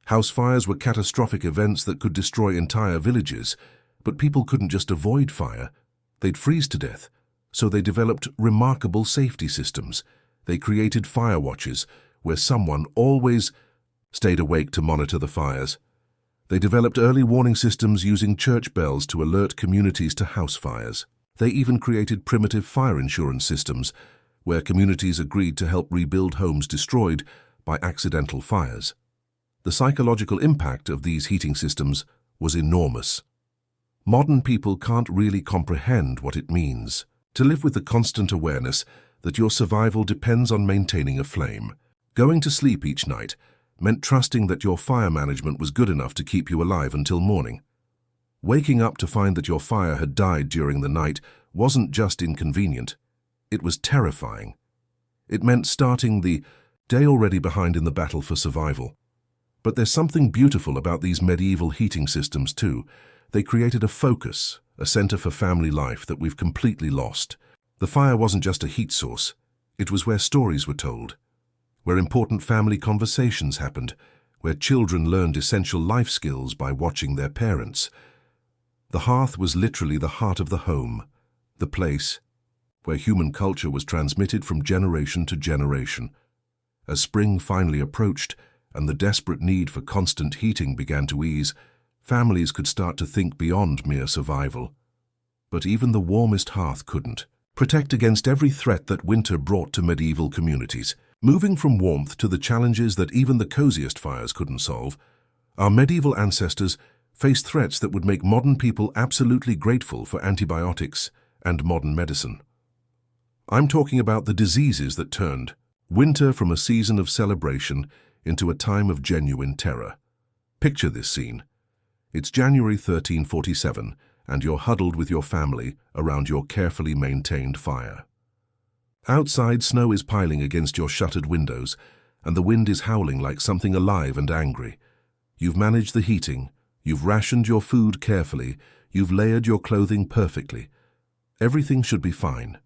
House fires were catastrophic events that could destroy entire villages, but people couldn't just avoid fire. They'd freeze to death. So they developed remarkable safety systems. They created fire watches, where someone always stayed awake to monitor the fires. They developed early warning systems using church bells to alert communities to house fires. They even created primitive fire insurance systems, where communities agreed to help rebuild homes destroyed by accidental fires. The psychological impact of these heating systems was enormous. Modern people can't really comprehend what it means to live with the constant awareness that your survival depends on maintaining a flame. Going to sleep each night meant trusting that your fire management was good enough to keep you alive until morning. Waking up to find that your fire had died during the night wasn't just inconvenient, it was terrifying. It meant starting the day already behind in the battle for survival. But there's something beautiful about these medieval heating systems too. They created a focus, a center for family life that we've completely lost. The fire wasn't just a heat source, it was where stories were told, where important family conversations happened, where children learned essential life skills by watching their parents. The hearth was literally the heart of the home, the place where human culture was transmitted from generation to generation. As spring finally approached and the desperate need for constant heating began to ease, families could start to think beyond mere survival. But even the warmest hearth couldn't protect against every threat that winter brought to medieval communities. Moving from warmth to the challenges that even the coziest fires couldn't solve, our medieval ancestors faced threats that would make modern people absolutely grateful for antibiotics and modern medicine. I'm talking about the diseases that turned Winter from a season of celebration into a time of genuine terror. Picture this scene. It's January 1347, and you're huddled with your family around your carefully maintained fire. Outside, snow is piling against your shuttered windows, and the wind is howling like something alive and angry. You've managed the heating, you've rationed your food carefully, you've layered your clothing perfectly. Everything should be fine.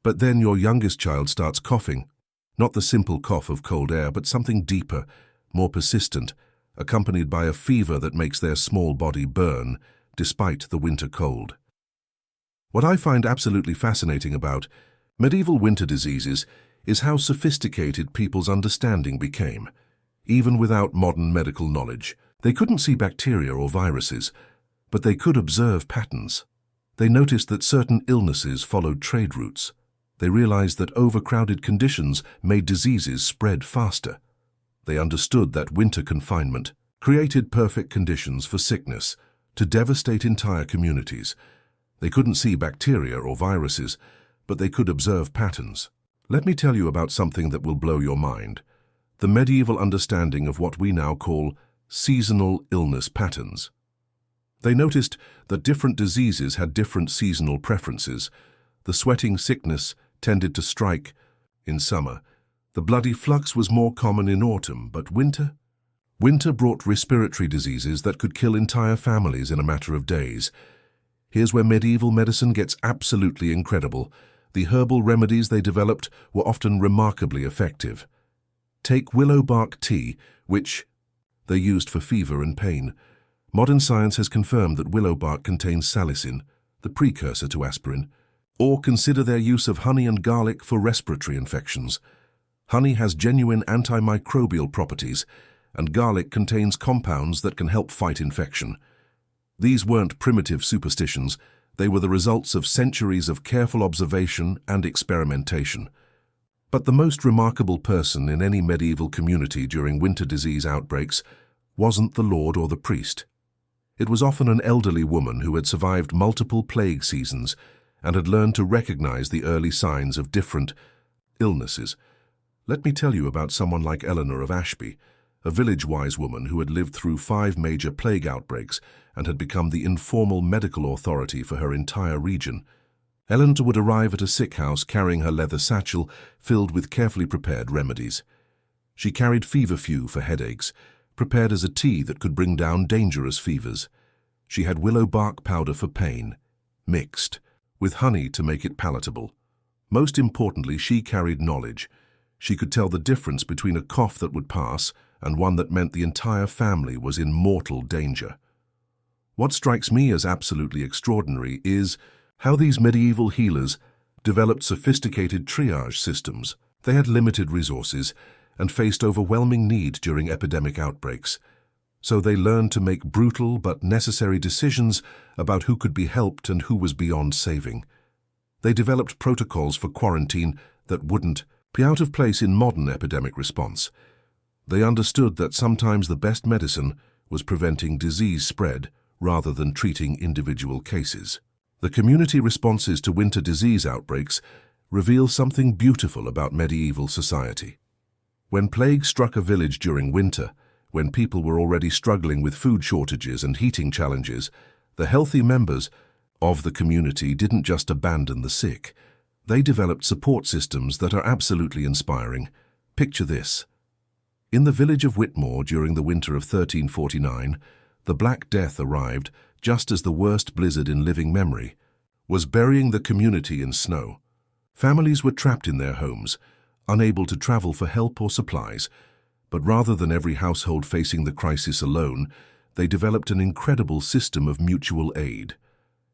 But then your youngest child starts coughing. Not the simple cough of cold air, but something deeper, more persistent, accompanied by a fever that makes their small body burn, despite the winter cold. What I find absolutely fascinating about medieval winter diseases is how sophisticated people's understanding became. Even without modern medical knowledge, they couldn't see bacteria or viruses, but they could observe patterns. They noticed that certain illnesses followed trade routes. They realized that overcrowded conditions made diseases spread faster. They understood that winter confinement created perfect conditions for sickness to devastate entire communities. They couldn't see bacteria or viruses, but they could observe patterns. Let me tell you about something that will blow your mind: the medieval understanding of what we now call seasonal illness patterns. They noticed that different diseases had different seasonal preferences. The sweating sickness tended to strike in summer. The bloody flux was more common in autumn, but winter brought respiratory diseases that could kill entire families in a matter of days. Here's where medieval medicine gets absolutely incredible. The herbal remedies they developed were often remarkably effective. Take willow bark tea, which they used for fever and pain. Modern science has confirmed that willow bark contains salicin, the precursor to aspirin. Or consider their use of honey and garlic for respiratory infections. Honey has genuine antimicrobial properties, and garlic contains compounds that can help fight infection. These weren't primitive superstitions, they were the results of centuries of careful observation and experimentation. But the most remarkable person in any medieval community during winter disease outbreaks wasn't the lord or the priest. It was often an elderly woman who had survived multiple plague seasons and had learned to recognize the early signs of different illnesses. Let me tell you about someone like Eleanor of Ashby, a village-wise woman who had lived through 5 major plague outbreaks and had become the informal medical authority for her entire region. Eleanor would arrive at a sick house carrying her leather satchel filled with carefully prepared remedies. She carried feverfew for headaches, prepared as a tea that could bring down dangerous fevers. She had willow bark powder for pain, mixed with honey to make it palatable. Most importantly, she carried knowledge. She could tell the difference between a cough that would pass and one that meant the entire family was in mortal danger. What strikes me as absolutely extraordinary is how these medieval healers developed sophisticated triage systems. They had limited resources and faced overwhelming need during epidemic outbreaks. So they learned to make brutal but necessary decisions about who could be helped and who was beyond saving. They developed protocols for quarantine that wouldn't be out of place in modern epidemic response. They understood that sometimes the best medicine was preventing disease spread rather than treating individual cases. The community responses to winter disease outbreaks reveal something beautiful about medieval society. When plague struck a village during winter, when people were already struggling with food shortages and heating challenges, the healthy members of the community didn't just abandon the sick. They developed support systems that are absolutely inspiring. Picture this. In the village of Whitmore during the winter of 1349, the Black Death arrived just as the worst blizzard in living memory was burying the community in snow. Families were trapped in their homes, unable to travel for help or supplies. But rather than every household facing the crisis alone, they developed an incredible system of mutual aid.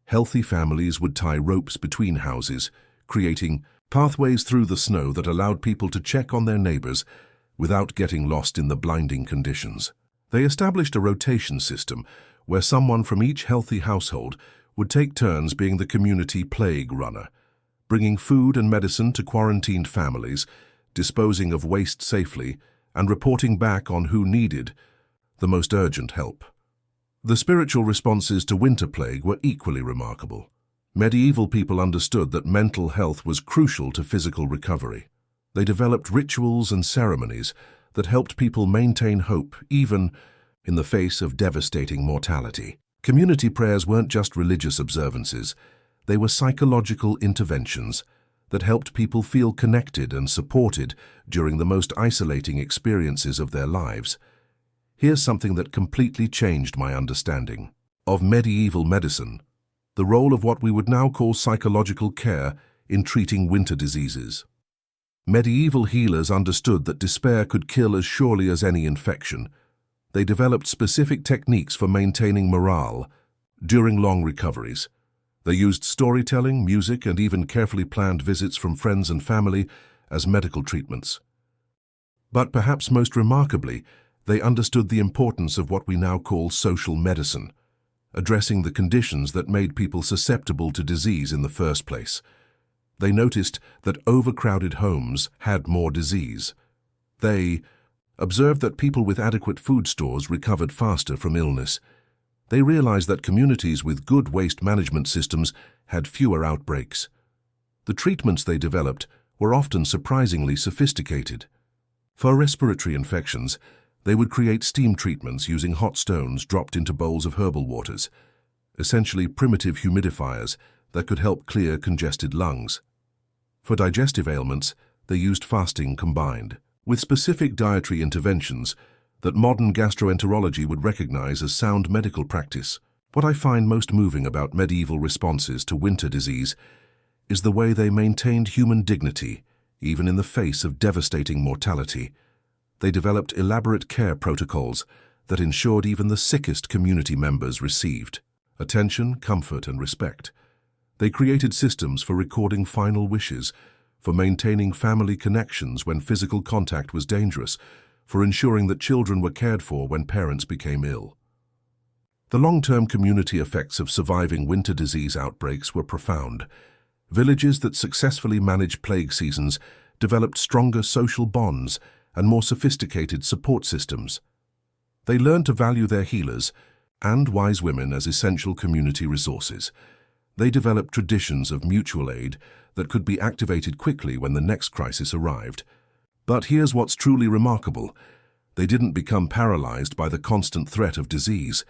Healthy families would tie ropes between houses, creating pathways through the snow that allowed people to check on their neighbors without getting lost in the blinding conditions. They established a rotation system where someone from each healthy household would take turns being the community plague runner, bringing food and medicine to quarantined families, disposing of waste safely, and reporting back on who needed the most urgent help. The spiritual responses to winter plague were equally remarkable. Medieval people understood that mental health was crucial to physical recovery. They developed rituals and ceremonies that helped people maintain hope even in the face of devastating mortality. Community prayers weren't just religious observances, they were psychological interventions that helped people feel connected and supported during the most isolating experiences of their lives. Here's something that completely changed my understanding of medieval medicine: the role of what we would now call psychological care in treating winter diseases. Medieval healers understood that despair could kill as surely as any infection. They developed specific techniques for maintaining morale during long recoveries. They used storytelling, music, and even carefully planned visits from friends and family as medical treatments. But perhaps most remarkably, they understood the importance of what we now call social medicine, addressing the conditions that made people susceptible to disease in the first place. They noticed that overcrowded homes had more disease. They observed that people with adequate food stores recovered faster from illness. They realized that communities with good waste management systems had fewer outbreaks. The treatments they developed were often surprisingly sophisticated. For respiratory infections, they would create steam treatments using hot stones dropped into bowls of herbal waters, essentially primitive humidifiers that could help clear congested lungs. For digestive ailments, they used fasting combined with specific dietary interventions that modern gastroenterology would recognize as sound medical practice. What I find most moving about medieval responses to winter disease is the way they maintained human dignity, even in the face of devastating mortality. They developed elaborate care protocols that ensured even the sickest community members received attention, comfort, and respect. They created systems for recording final wishes, for maintaining family connections when physical contact was dangerous, for ensuring that children were cared for when parents became ill. The long-term community effects of surviving winter disease outbreaks were profound. Villages that successfully managed plague seasons developed stronger social bonds and more sophisticated support systems. They learned to value their healers and wise women as essential community resources. They developed traditions of mutual aid that could be activated quickly when the next crisis arrived. But here's what's truly remarkable. They didn't become paralyzed by the constant threat of disease.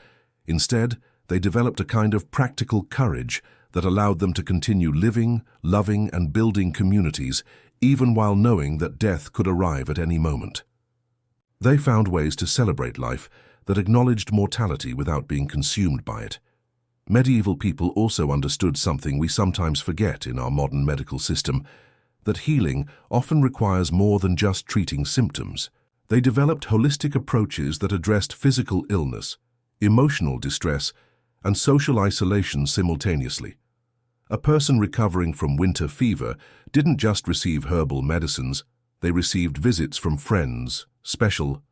Instead, they developed a kind of practical courage that allowed them to continue living, loving, and building communities, even while knowing that death could arrive at any moment. They found ways to celebrate life that acknowledged mortality without being consumed by it. Medieval people also understood something we sometimes forget in our modern medical system, that healing often requires more than just treating symptoms. They developed holistic approaches that addressed physical illness, emotional distress, and social isolation simultaneously. A person recovering from winter fever didn't just receive herbal medicines, they received visits from friends, special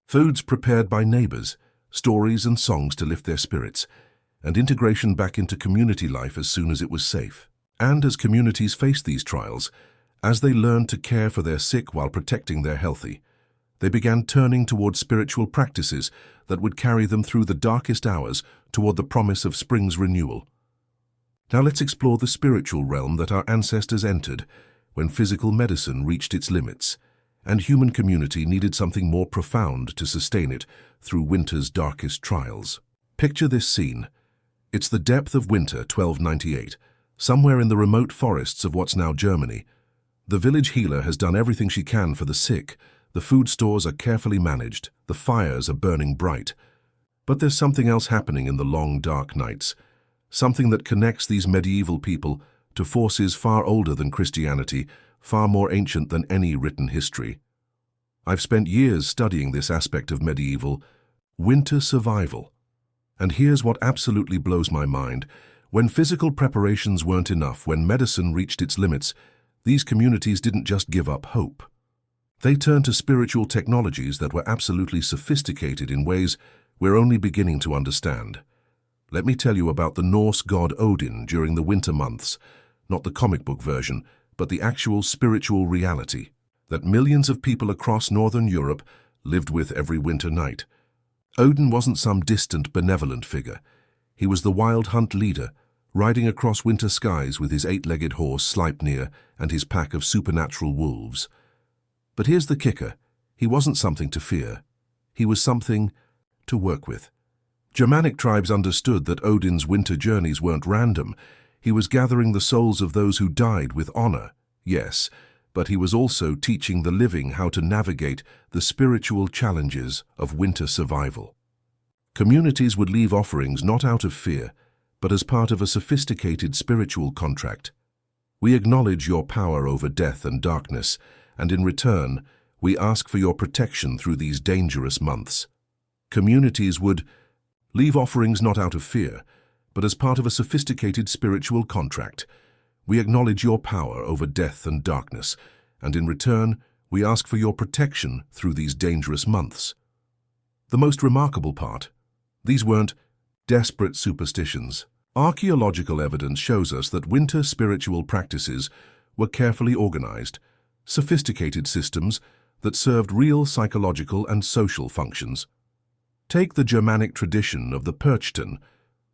foods prepared by neighbors, stories and songs to lift their spirits, and integration back into community life as soon as it was safe. And as communities faced these trials, as they learned to care for their sick while protecting their healthy, they began turning toward spiritual practices that would carry them through the darkest hours toward the promise of spring's renewal. Now let's explore the spiritual realm that our ancestors entered when physical medicine reached its limits, and human community needed something more profound to sustain it through winter's darkest trials. Picture this scene. It's the depth of winter 1298, somewhere in the remote forests of what's now Germany. The village healer has done everything she can for the sick. The food stores are carefully managed, the fires are burning bright. But there's something else happening in the long, dark nights, something that connects these medieval people to forces far older than Christianity, far more ancient than any written history. I've spent years studying this aspect of medieval winter survival. And here's what absolutely blows my mind. When physical preparations weren't enough, when medicine reached its limits, these communities didn't just give up hope. They turned to spiritual technologies that were absolutely sophisticated in ways we're only beginning to understand. Let me tell you about the Norse god Odin during the winter months, not the comic book version, but the actual spiritual reality that millions of people across northern Europe lived with every winter night. Odin wasn't some distant, benevolent figure. He was the wild hunt leader, riding across winter skies with his 8-legged horse Sleipnir and his pack of supernatural wolves. But here's the kicker. He wasn't something to fear. He was something to work with. Germanic tribes understood that Odin's winter journeys weren't random. He was gathering the souls of those who died with honor, yes, but he was also teaching the living how to navigate the spiritual challenges of winter survival. Communities would leave offerings not out of fear, but as part of a sophisticated spiritual contract. We acknowledge your power over death and darkness, and in return, we ask for your protection through these dangerous months. Communities would leave offerings not out of fear, but as part of a sophisticated spiritual contract. We acknowledge your power over death and darkness, and in return, we ask for your protection through these dangerous months. The most remarkable part, these weren't desperate superstitions. Archaeological evidence shows us that winter spiritual practices were carefully organized, sophisticated systems that served real psychological and social functions. Take the Germanic tradition of the Perchten,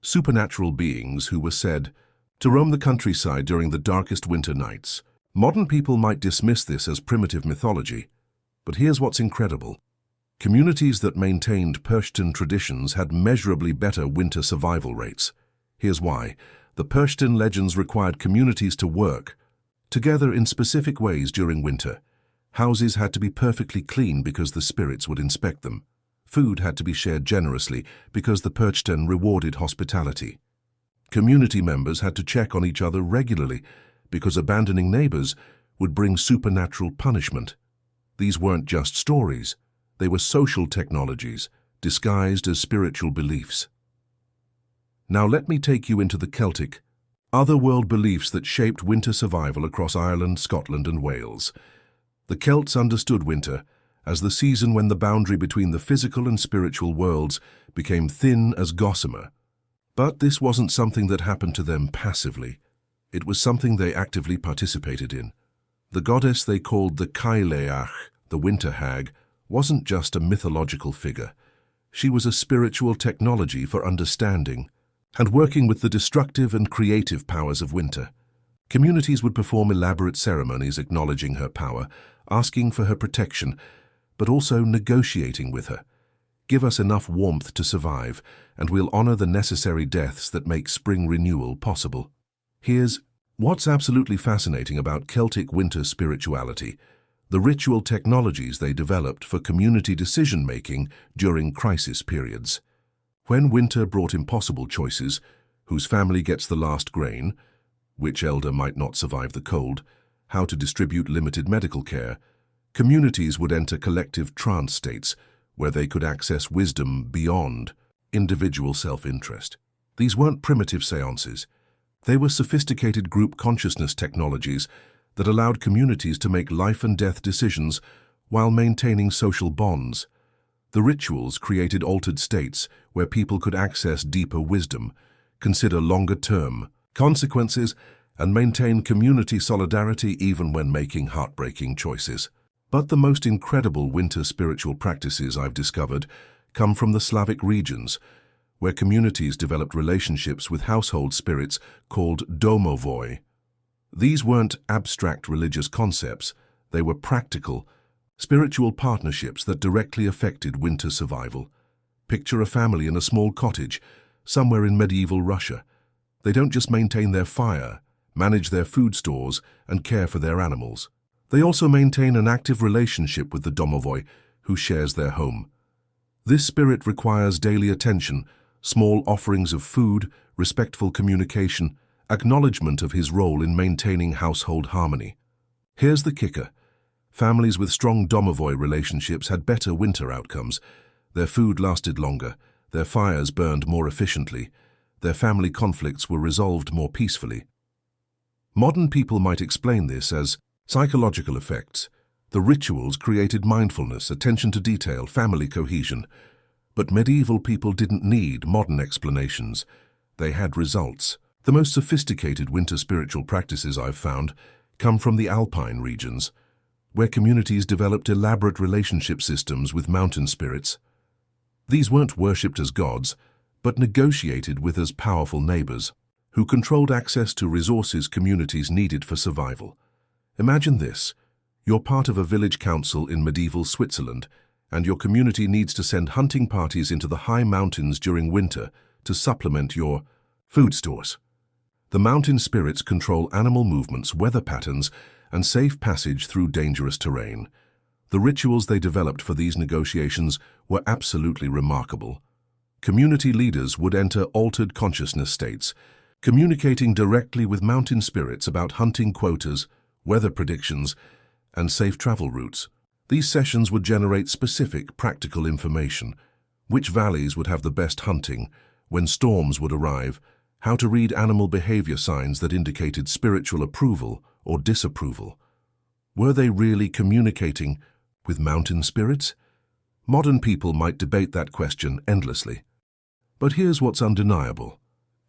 supernatural beings who were said to roam the countryside during the darkest winter nights. Modern people might dismiss this as primitive mythology, but here's what's incredible. Communities that maintained Perchten traditions had measurably better winter survival rates. Here's why. The Perchten legends required communities to work together in specific ways during winter. Houses had to be perfectly clean because the spirits would inspect them. Food had to be shared generously because the Perchten rewarded hospitality. Community members had to check on each other regularly because abandoning neighbors would bring supernatural punishment. These weren't just stories. They were social technologies, disguised as spiritual beliefs. Now let me take you into the Celtic, otherworld beliefs that shaped winter survival across Ireland, Scotland, and Wales. The Celts understood winter as the season when the boundary between the physical and spiritual worlds became thin as gossamer. But this wasn't something that happened to them passively. It was something they actively participated in. The goddess they called the Cailleach, the winter hag, wasn't just a mythological figure. She was a spiritual technology for understanding and working with the destructive and creative powers of winter. Communities would perform elaborate ceremonies acknowledging her power, asking for her protection, but also negotiating with her. Give us enough warmth to survive, and we'll honor the necessary deaths that make spring renewal possible. Here's what's absolutely fascinating about Celtic winter spirituality: the ritual technologies they developed for community decision-making during crisis periods. When winter brought impossible choices, whose family gets the last grain, which elder might not survive the cold, how to distribute limited medical care, communities would enter collective trance states where they could access wisdom beyond individual self-interest. These weren't primitive seances. They were sophisticated group consciousness technologies that allowed communities to make life and death decisions while maintaining social bonds. The rituals created altered states where people could access deeper wisdom, consider longer-term consequences, and maintain community solidarity even when making heartbreaking choices. But the most incredible winter spiritual practices I've discovered come from the Slavic regions, where communities developed relationships with household spirits called domovoi. These weren't abstract religious concepts, they were practical, spiritual partnerships that directly affected winter survival. Picture a family in a small cottage, somewhere in medieval Russia. They don't just maintain their fire, manage their food stores, and care for their animals. They also maintain an active relationship with the domovoi, who shares their home. This spirit requires daily attention, small offerings of food, respectful communication, acknowledgement of his role in maintaining household harmony. Here's the kicker. Families with strong domovoi relationships had better winter outcomes. Their food lasted longer, their fires burned more efficiently, their family conflicts were resolved more peacefully. Modern people might explain this as psychological effects. The rituals created mindfulness, attention to detail, family cohesion. But medieval people didn't need modern explanations. They had results. The most sophisticated winter spiritual practices I've found come from the Alpine regions, where communities developed elaborate relationship systems with mountain spirits. These weren't worshipped as gods, but negotiated with as powerful neighbors, who controlled access to resources communities needed for survival. Imagine this. You're part of a village council in medieval Switzerland, and your community needs to send hunting parties into the high mountains during winter to supplement your food stores. The mountain spirits control animal movements, weather patterns, and safe passage through dangerous terrain. The rituals they developed for these negotiations were absolutely remarkable. Community leaders would enter altered consciousness states, communicating directly with mountain spirits about hunting quotas, weather predictions, and safe travel routes. These sessions would generate specific, practical information: which valleys would have the best hunting, when storms would arrive, how to read animal behavior signs that indicated spiritual approval or disapproval. Were they really communicating with mountain spirits? Modern people might debate that question endlessly. But here's what's undeniable.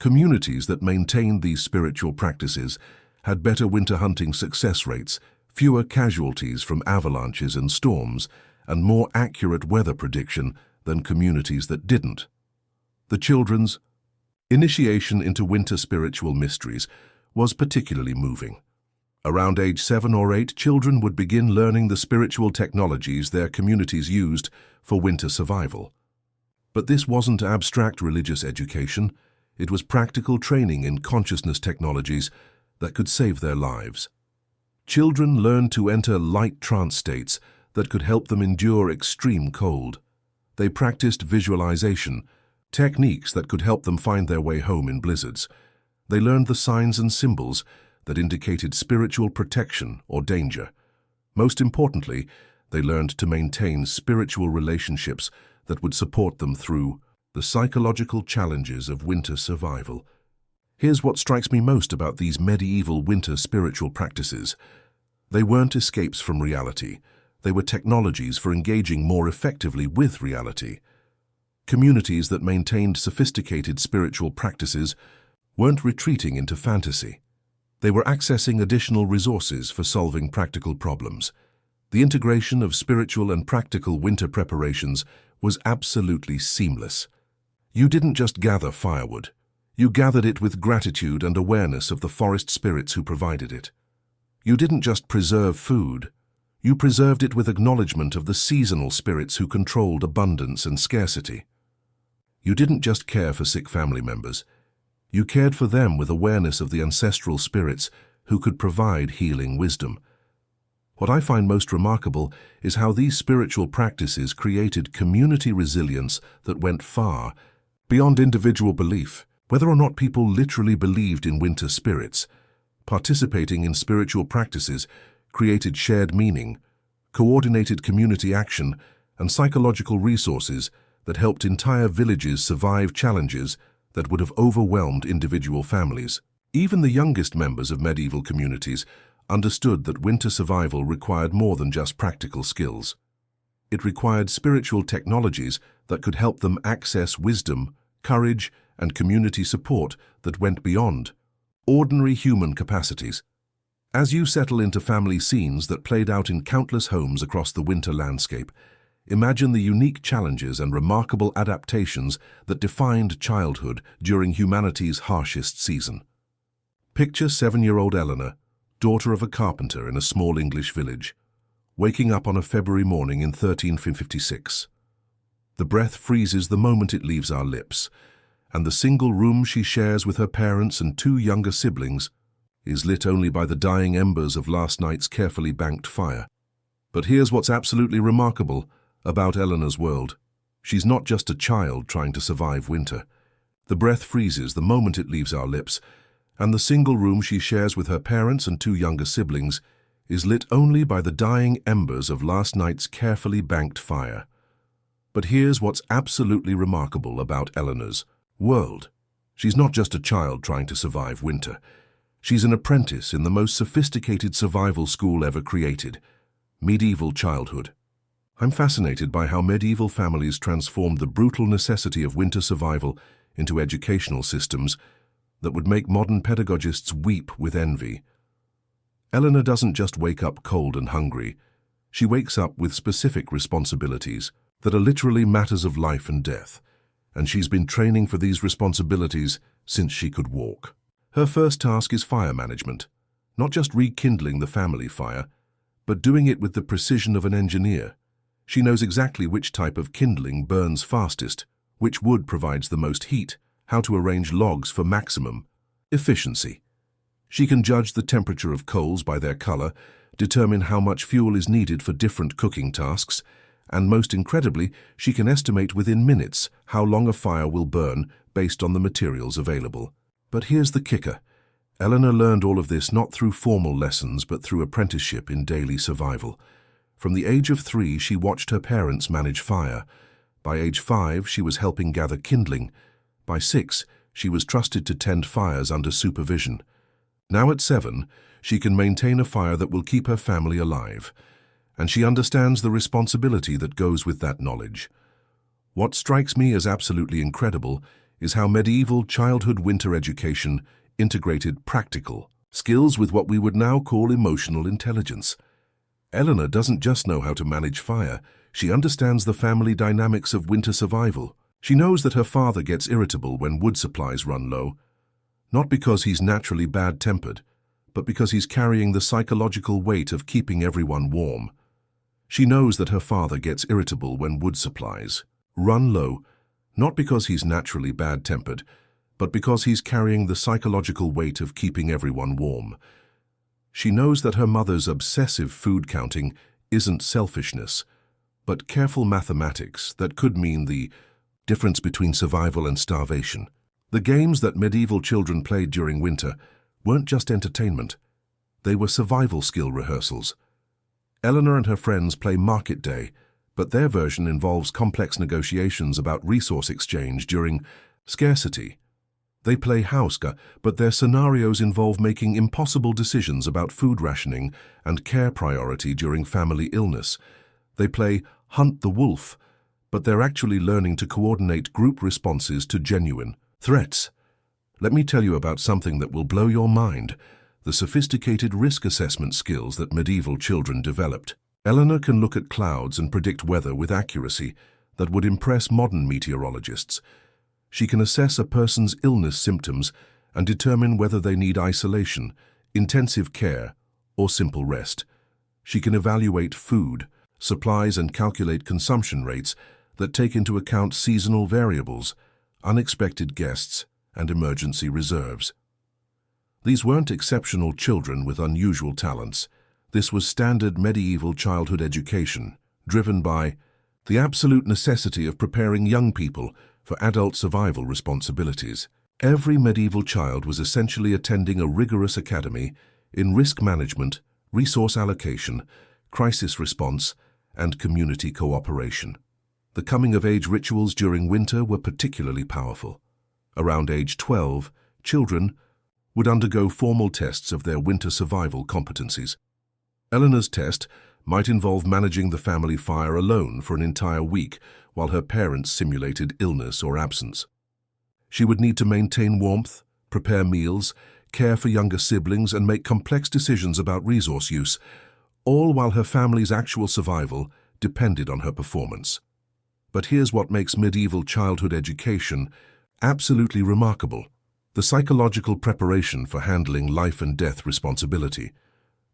Communities that maintained these spiritual practices had better winter hunting success rates, fewer casualties from avalanches and storms, and more accurate weather prediction than communities that didn't. The children's initiation into winter spiritual mysteries was particularly moving. Around age 7 or 8, children would begin learning the spiritual technologies their communities used for winter survival. But this wasn't abstract religious education. It was practical training in consciousness technologies that could save their lives. Children learned to enter light trance states that could help them endure extreme cold. They practiced visualization, techniques that could help them find their way home in blizzards. They learned the signs and symbols that indicated spiritual protection or danger. Most importantly, they learned to maintain spiritual relationships that would support them through the psychological challenges of winter survival. Here's what strikes me most about these medieval winter spiritual practices. They weren't escapes from reality. They were technologies for engaging more effectively with reality. Communities that maintained sophisticated spiritual practices weren't retreating into fantasy. They were accessing additional resources for solving practical problems. The integration of spiritual and practical winter preparations was absolutely seamless. You didn't just gather firewood. You gathered it with gratitude and awareness of the forest spirits who provided it. You didn't just preserve food. You preserved it with acknowledgement of the seasonal spirits who controlled abundance and scarcity. You didn't just care for sick family members. You cared for them with awareness of the ancestral spirits who could provide healing wisdom. What I find most remarkable is how these spiritual practices created community resilience that went far beyond individual belief. Whether or not people literally believed in winter spirits, participating in spiritual practices created shared meaning, coordinated community action, and psychological resources that helped entire villages survive challenges that would have overwhelmed individual families. Even the youngest members of medieval communities understood that winter survival required more than just practical skills. It required spiritual technologies that could help them access wisdom, courage, and community support that went beyond ordinary human capacities. As you settle into family scenes that played out in countless homes across the winter landscape, imagine the unique challenges and remarkable adaptations that defined childhood during humanity's harshest season. Picture 7-year-old Eleanor, daughter of a carpenter in a small English village, waking up on a February morning in 1356. The breath freezes the moment it leaves our lips, and the single room she shares with her parents and 2 younger siblings is lit only by the dying embers of last night's carefully banked fire. But here's what's absolutely remarkable about Eleanor's world. She's not just a child trying to survive winter. The breath freezes the moment it leaves our lips, and the single room she shares with her parents and 2 younger siblings is lit only by the dying embers of last night's carefully banked fire. But here's what's absolutely remarkable about Eleanor's world. She's not just a child trying to survive winter. She's an apprentice in the most sophisticated survival school ever created, medieval childhood. I'm fascinated by how medieval families transformed the brutal necessity of winter survival into educational systems that would make modern pedagogists weep with envy. Eleanor doesn't just wake up cold and hungry. She wakes up with specific responsibilities that are literally matters of life and death, and she's been training for these responsibilities since she could walk. Her first task is fire management, not just rekindling the family fire, but doing it with the precision of an engineer. She knows exactly which type of kindling burns fastest, which wood provides the most heat, how to arrange logs for maximum efficiency. She can judge the temperature of coals by their color, determine how much fuel is needed for different cooking tasks, and most incredibly, she can estimate within minutes how long a fire will burn based on the materials available. But here's the kicker. Eleanor learned all of this not through formal lessons but through apprenticeship in daily survival. From the age of 3, she watched her parents manage fire. By age 5, she was helping gather kindling. By 6, she was trusted to tend fires under supervision. Now at 7, she can maintain a fire that will keep her family alive. And she understands the responsibility that goes with that knowledge. What strikes me as absolutely incredible is how medieval childhood winter education integrated practical skills with what we would now call emotional intelligence. Eleanor doesn't just know how to manage fire, she understands the family dynamics of winter survival. She knows that her father gets irritable when wood supplies run low, not because he's naturally bad-tempered, but because he's carrying the psychological weight of keeping everyone warm. She knows that her father gets irritable when wood supplies run low, not because he's naturally bad-tempered, but because he's carrying the psychological weight of keeping everyone warm. She knows that her mother's obsessive food counting isn't selfishness, but careful mathematics that could mean the difference between survival and starvation. The games that medieval children played during winter weren't just entertainment. They were survival skill rehearsals. Eleanor and her friends play Market Day, but their version involves complex negotiations about resource exchange during scarcity. They play Hauska, but their scenarios involve making impossible decisions about food rationing and care priority during family illness. They play Hunt the Wolf, but they're actually learning to coordinate group responses to genuine threats. Let me tell you about something that will blow your mind: the sophisticated risk assessment skills that medieval children developed. Eleanor can look at clouds and predict weather with accuracy that would impress modern meteorologists. She can assess a person's illness symptoms and determine whether they need isolation, intensive care, or simple rest. She can evaluate food, supplies, and calculate consumption rates that take into account seasonal variables, unexpected guests, and emergency reserves. These weren't exceptional children with unusual talents. This was standard medieval childhood education, driven by the absolute necessity of preparing young people for adult survival responsibilities. Every medieval child was essentially attending a rigorous academy in risk management, resource allocation, crisis response, and community cooperation. The coming-of-age rituals during winter were particularly powerful. Around age 12, children would undergo formal tests of their winter survival competencies. Eleanor's test might involve managing the family fire alone for an entire week while her parents simulated illness or absence. She would need to maintain warmth, prepare meals, care for younger siblings, and make complex decisions about resource use, all while her family's actual survival depended on her performance. But here's what makes medieval childhood education absolutely remarkable: the psychological preparation for handling life and death responsibility.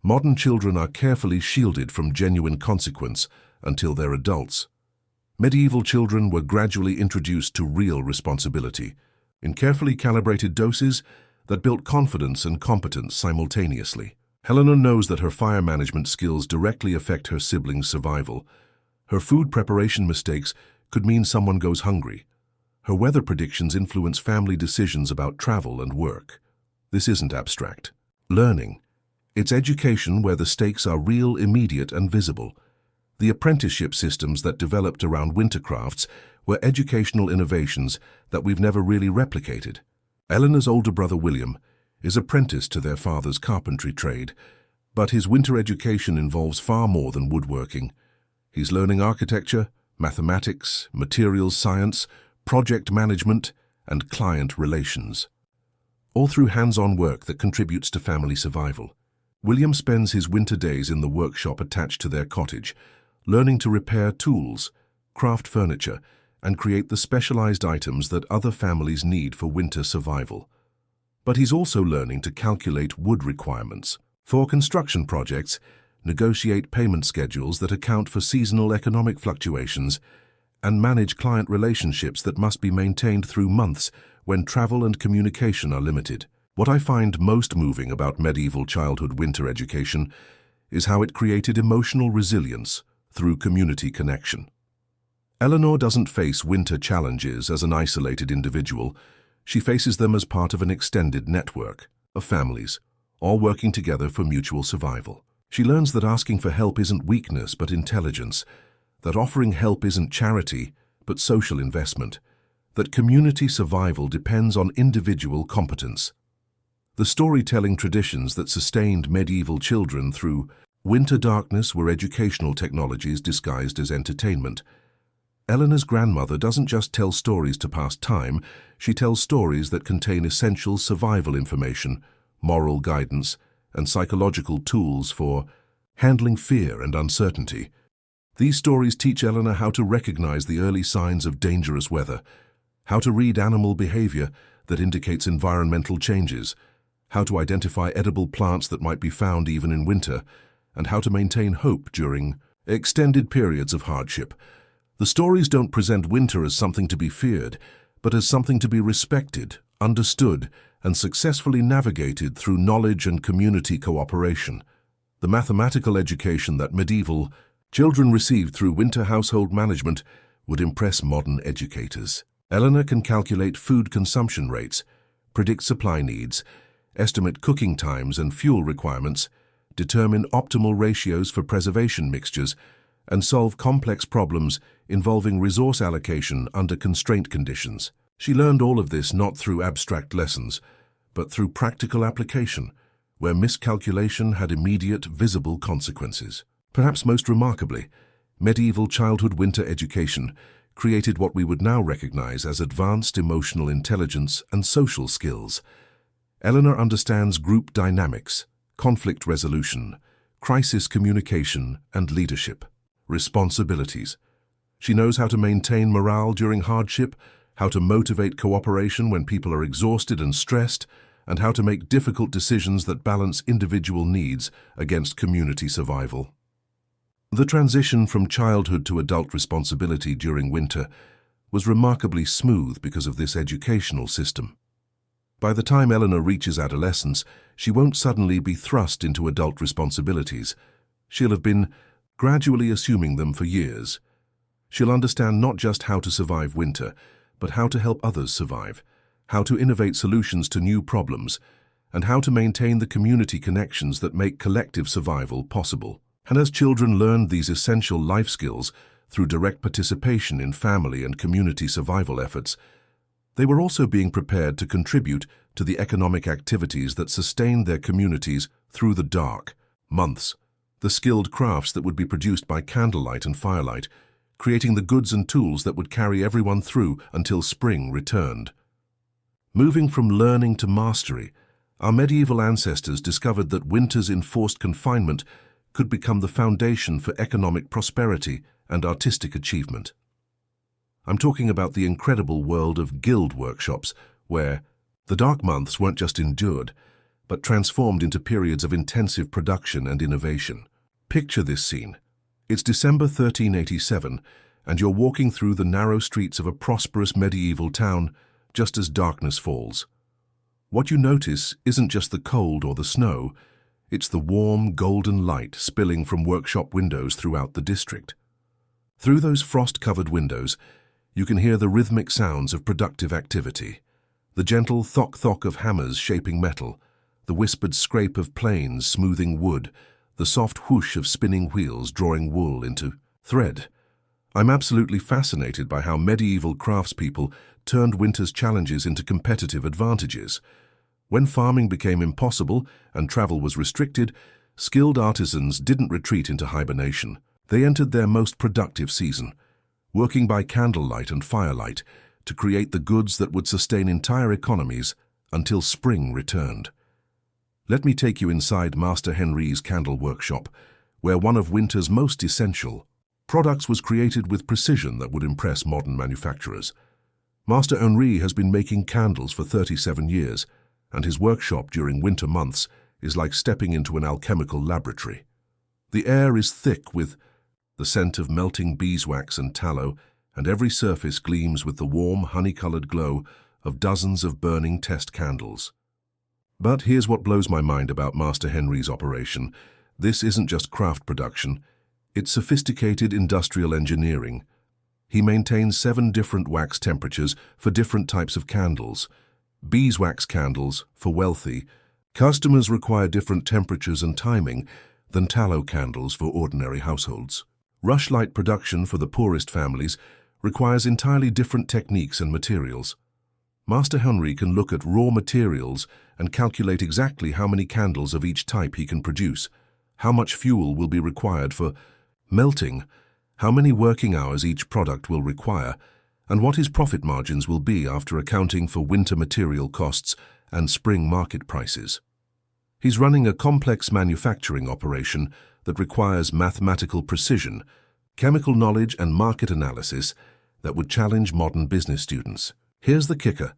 Modern children are carefully shielded from genuine consequence until they're adults. Medieval children were gradually introduced to real responsibility, in carefully calibrated doses that built confidence and competence simultaneously. Eleanor knows that her fire management skills directly affect her siblings' survival. Her food preparation mistakes could mean someone goes hungry. Her weather predictions influence family decisions about travel and work. This isn't abstract learning. It's education where the stakes are real, immediate, and visible. The apprenticeship systems that developed around winter crafts were educational innovations that we've never really replicated. Eleanor's older brother William is apprenticed to their father's carpentry trade, but his winter education involves far more than woodworking. He's learning architecture, mathematics, materials science, project management, and client relations, all through hands-on work that contributes to family survival. William spends his winter days in the workshop attached to their cottage, learning to repair tools, craft furniture, and create the specialized items that other families need for winter survival. But he's also learning to calculate wood requirements. For construction projects, negotiate payment schedules that account for seasonal economic fluctuations, and manage client relationships that must be maintained through months when travel and communication are limited. What I find most moving about medieval childhood winter education is how it created emotional resilience through community connection. Eleanor doesn't face winter challenges as an isolated individual. She faces them as part of an extended network of families, all working together for mutual survival. She learns that asking for help isn't weakness but intelligence, that offering help isn't charity but social investment, that community survival depends on individual competence. The storytelling traditions that sustained medieval children through winter darkness were educational technologies disguised as entertainment. Eleanor's grandmother doesn't just tell stories to pass time, she tells stories that contain essential survival information, moral guidance, and psychological tools for handling fear and uncertainty. These stories teach Eleanor how to recognize the early signs of dangerous weather, how to read animal behavior that indicates environmental changes, how to identify edible plants that might be found even in winter, and how to maintain hope during extended periods of hardship. The stories don't present winter as something to be feared, but as something to be respected, understood, and successfully navigated through knowledge and community cooperation. The mathematical education that medieval children received through winter household management would impress modern educators. Eleanor can calculate food consumption rates, predict supply needs, estimate cooking times and fuel requirements, determine optimal ratios for preservation mixtures, and solve complex problems involving resource allocation under constraint conditions. She learned all of this not through abstract lessons, but through practical application, where miscalculation had immediate, visible consequences. Perhaps most remarkably, medieval childhood winter education created what we would now recognize as advanced emotional intelligence and social skills. Eleanor understands group dynamics, conflict resolution, crisis communication, and leadership. Responsibilities. She knows how to maintain morale during hardship, how to motivate cooperation when people are exhausted and stressed, and how to make difficult decisions that balance individual needs against community survival. The transition from childhood to adult responsibility during winter was remarkably smooth because of this educational system. By the time Eleanor reaches adolescence, she won't suddenly be thrust into adult responsibilities. She'll have been gradually assuming them for years. She'll understand not just how to survive winter, but how to help others survive, how to innovate solutions to new problems, and how to maintain the community connections that make collective survival possible. And as children learned these essential life skills through direct participation in family and community survival efforts, they were also being prepared to contribute to the economic activities that sustained their communities through the dark months, the skilled crafts that would be produced by candlelight and firelight, creating the goods and tools that would carry everyone through until spring returned. Moving from learning to mastery, our medieval ancestors discovered that winter's enforced confinement could become the foundation for economic prosperity and artistic achievement. I'm talking about the incredible world of guild workshops, where the dark months weren't just endured, but transformed into periods of intensive production and innovation. Picture this scene. It's December 1387, and you're walking through the narrow streets of a prosperous medieval town just as darkness falls. What you notice isn't just the cold or the snow, it's the warm, golden light spilling from workshop windows throughout the district. Through those frost-covered windows, you can hear the rhythmic sounds of productive activity, the gentle thock-thock of hammers shaping metal, the whispered scrape of planes smoothing wood, the soft whoosh of spinning wheels drawing wool into thread. I'm absolutely fascinated by how medieval craftspeople turned winter's challenges into competitive advantages. When farming became impossible and travel was restricted, skilled artisans didn't retreat into hibernation. They entered their most productive season, working by candlelight and firelight to create the goods that would sustain entire economies until spring returned. Let me take you inside Master Henry's candle workshop, where one of winter's most essential products was created with precision that would impress modern manufacturers. Master Henry has been making candles for 37 years, and his workshop during winter months is like stepping into an alchemical laboratory. The air is thick with the scent of melting beeswax and tallow, and every surface gleams with the warm, honey-colored glow of dozens of burning test candles. But here's what blows my mind about Master Henry's operation. This isn't just craft production, it's sophisticated industrial engineering. He maintains 7 different wax temperatures for different types of candles. Beeswax candles for wealthy. Customers require different temperatures and timing than tallow candles for ordinary households. Rushlight production for the poorest families requires entirely different techniques and materials. Master Henry can look at raw materials and calculate exactly how many candles of each type he can produce, how much fuel will be required for melting, how many working hours each product will require, and what his profit margins will be after accounting for winter material costs and spring market prices. He's running a complex manufacturing operation that requires mathematical precision, chemical knowledge and market analysis that would challenge modern business students. Here's the kicker.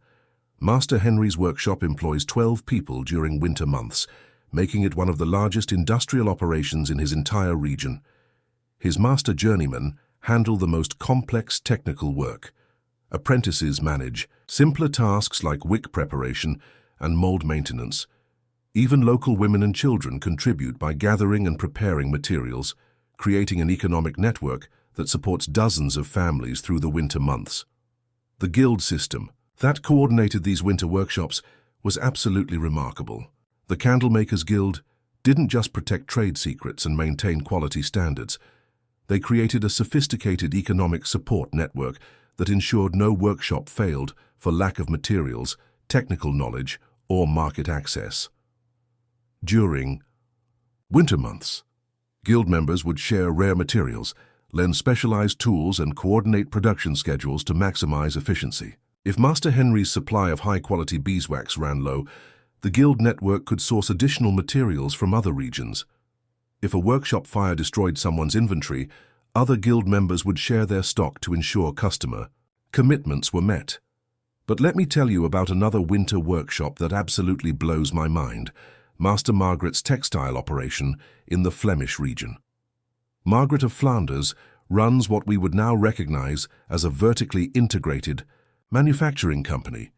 Master Henry's workshop employs 12 people during winter months, making it one of the largest industrial operations in his entire region. His master journeymen handle the most complex technical work. Apprentices manage simpler tasks like wick preparation and mold maintenance. Even local women and children contribute by gathering and preparing materials, creating an economic network that supports dozens of families through the winter months. The guild system that coordinated these winter workshops was absolutely remarkable. The Candlemakers Guild didn't just protect trade secrets and maintain quality standards. They created a sophisticated economic support network that ensured no workshop failed for lack of materials, technical knowledge, or market access. During winter months, guild members would share rare materials, lend specialized tools, and coordinate production schedules to maximize efficiency. If Master Henry's supply of high-quality beeswax ran low, the guild network could source additional materials from other regions. If a workshop fire destroyed someone's inventory, other guild members would share their stock to ensure customer commitments were met. But let me tell you about another winter workshop that absolutely blows my mind, Master Margaret's textile operation in the Flemish region. Margaret of Flanders runs what we would now recognize as a vertically integrated manufacturing company,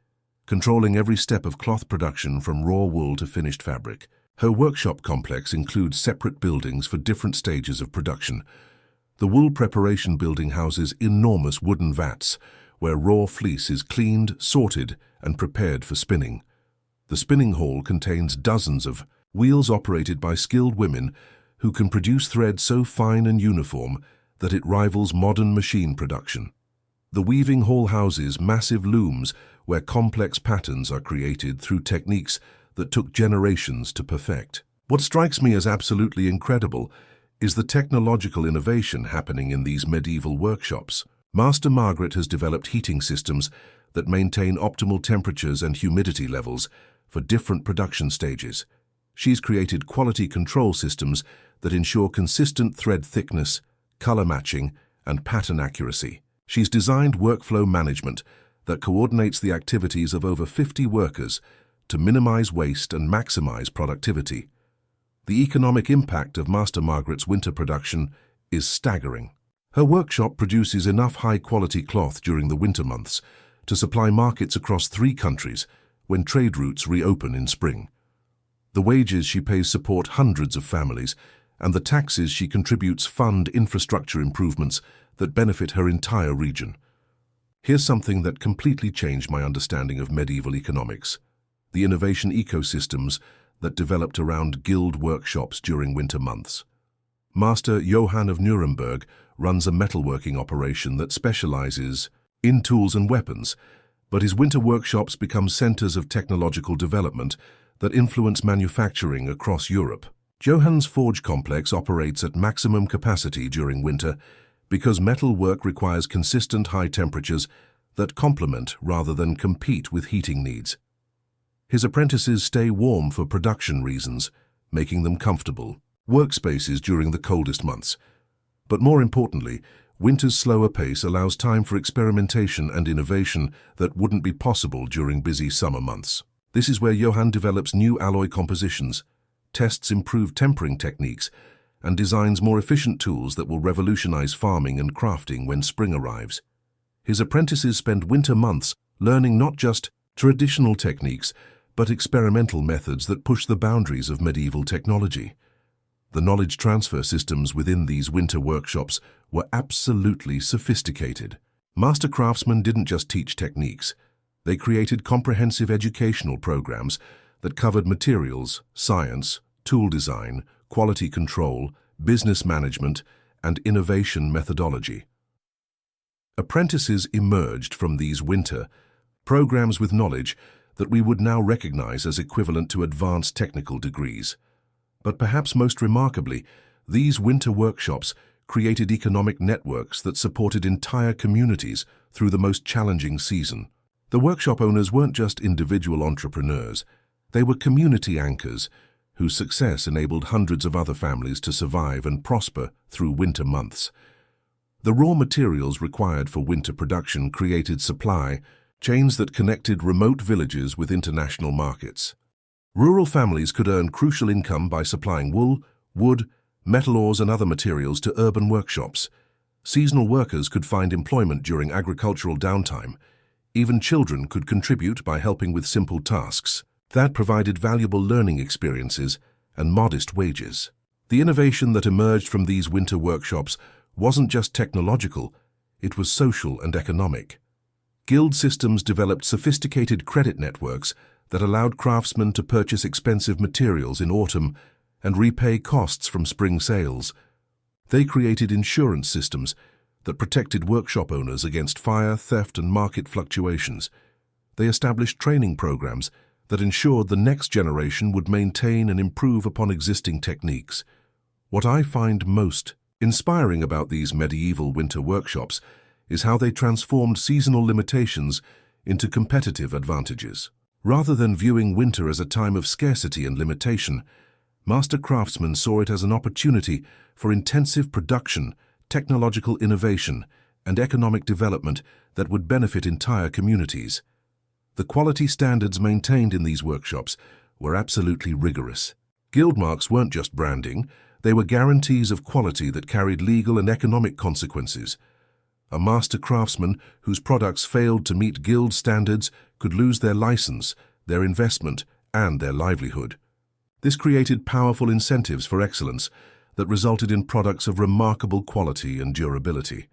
controlling every step of cloth production from raw wool to finished fabric. Her workshop complex includes separate buildings for different stages of production. The wool preparation building houses enormous wooden vats where raw fleece is cleaned, sorted, and prepared for spinning. The spinning hall contains dozens of wheels operated by skilled women who can produce thread so fine and uniform that it rivals modern machine production. The weaving hall houses massive looms where complex patterns are created through techniques that took generations to perfect. What strikes me as absolutely incredible is the technological innovation happening in these medieval workshops. Master Margaret has developed heating systems that maintain optimal temperatures and humidity levels for different production stages. She's created quality control systems that ensure consistent thread thickness, color matching, and pattern accuracy. She's designed workflow management that coordinates the activities of over 50 workers to minimize waste and maximize productivity. The economic impact of Master Margaret's winter production is staggering. Her workshop produces enough high-quality cloth during the winter months to supply markets across 3 countries when trade routes reopen in spring. The wages she pays support hundreds of families, and the taxes she contributes fund infrastructure improvements that benefit her entire region. Here's something that completely changed my understanding of medieval economics: the innovation ecosystems that developed around guild workshops during winter months. Master Johann of Nuremberg runs a metalworking operation that specializes in tools and weapons, but his winter workshops become centers of technological development that influence manufacturing across Europe. Johann's forge complex operates at maximum capacity during winter because metal work requires consistent high temperatures that complement rather than compete with heating needs. His apprentices stay warm for production reasons, making them comfortable workspaces during the coldest months. But more importantly, winter's slower pace allows time for experimentation and innovation that wouldn't be possible during busy summer months. This is where Johann develops new alloy compositions, tests improved tempering techniques, and designs more efficient tools that will revolutionize farming and crafting when spring arrives. His apprentices spend winter months learning not just traditional techniques, but experimental methods that push the boundaries of medieval technology. The knowledge transfer systems within these winter workshops were absolutely sophisticated. Master craftsmen didn't just teach techniques. They created comprehensive educational programs that covered materials, science, tool design, quality control, business management, and innovation methodology. Apprentices emerged from these winter programs with knowledge that we would now recognize as equivalent to advanced technical degrees. But perhaps most remarkably, these winter workshops created economic networks that supported entire communities through the most challenging season. The workshop owners weren't just individual entrepreneurs, they were community anchors whose success enabled hundreds of other families to survive and prosper through winter months. The raw materials required for winter production created supply chains that connected remote villages with international markets. Rural families could earn crucial income by supplying wool, wood, metal ores and other materials to urban workshops. Seasonal workers could find employment during agricultural downtime. Even children could contribute by helping with simple tasks. That provided valuable learning experiences and modest wages. The innovation that emerged from these winter workshops wasn't just technological, it was social and economic. Guild systems developed sophisticated credit networks that allowed craftsmen to purchase expensive materials in autumn and repay costs from spring sales. They created insurance systems that protected workshop owners against fire, theft, and market fluctuations. They established training programs that ensured the next generation would maintain and improve upon existing techniques. What I find most inspiring about these medieval winter workshops is how they transformed seasonal limitations into competitive advantages. Rather than viewing winter as a time of scarcity and limitation, master craftsmen saw it as an opportunity for intensive production, technological innovation, and economic development that would benefit entire communities. The quality standards maintained in these workshops were absolutely rigorous. Guild marks weren't just branding, they were guarantees of quality that carried legal and economic consequences. A master craftsman whose products failed to meet guild standards could lose their license, their investment, and their livelihood. This created powerful incentives for excellence that resulted in products of remarkable quality and durability.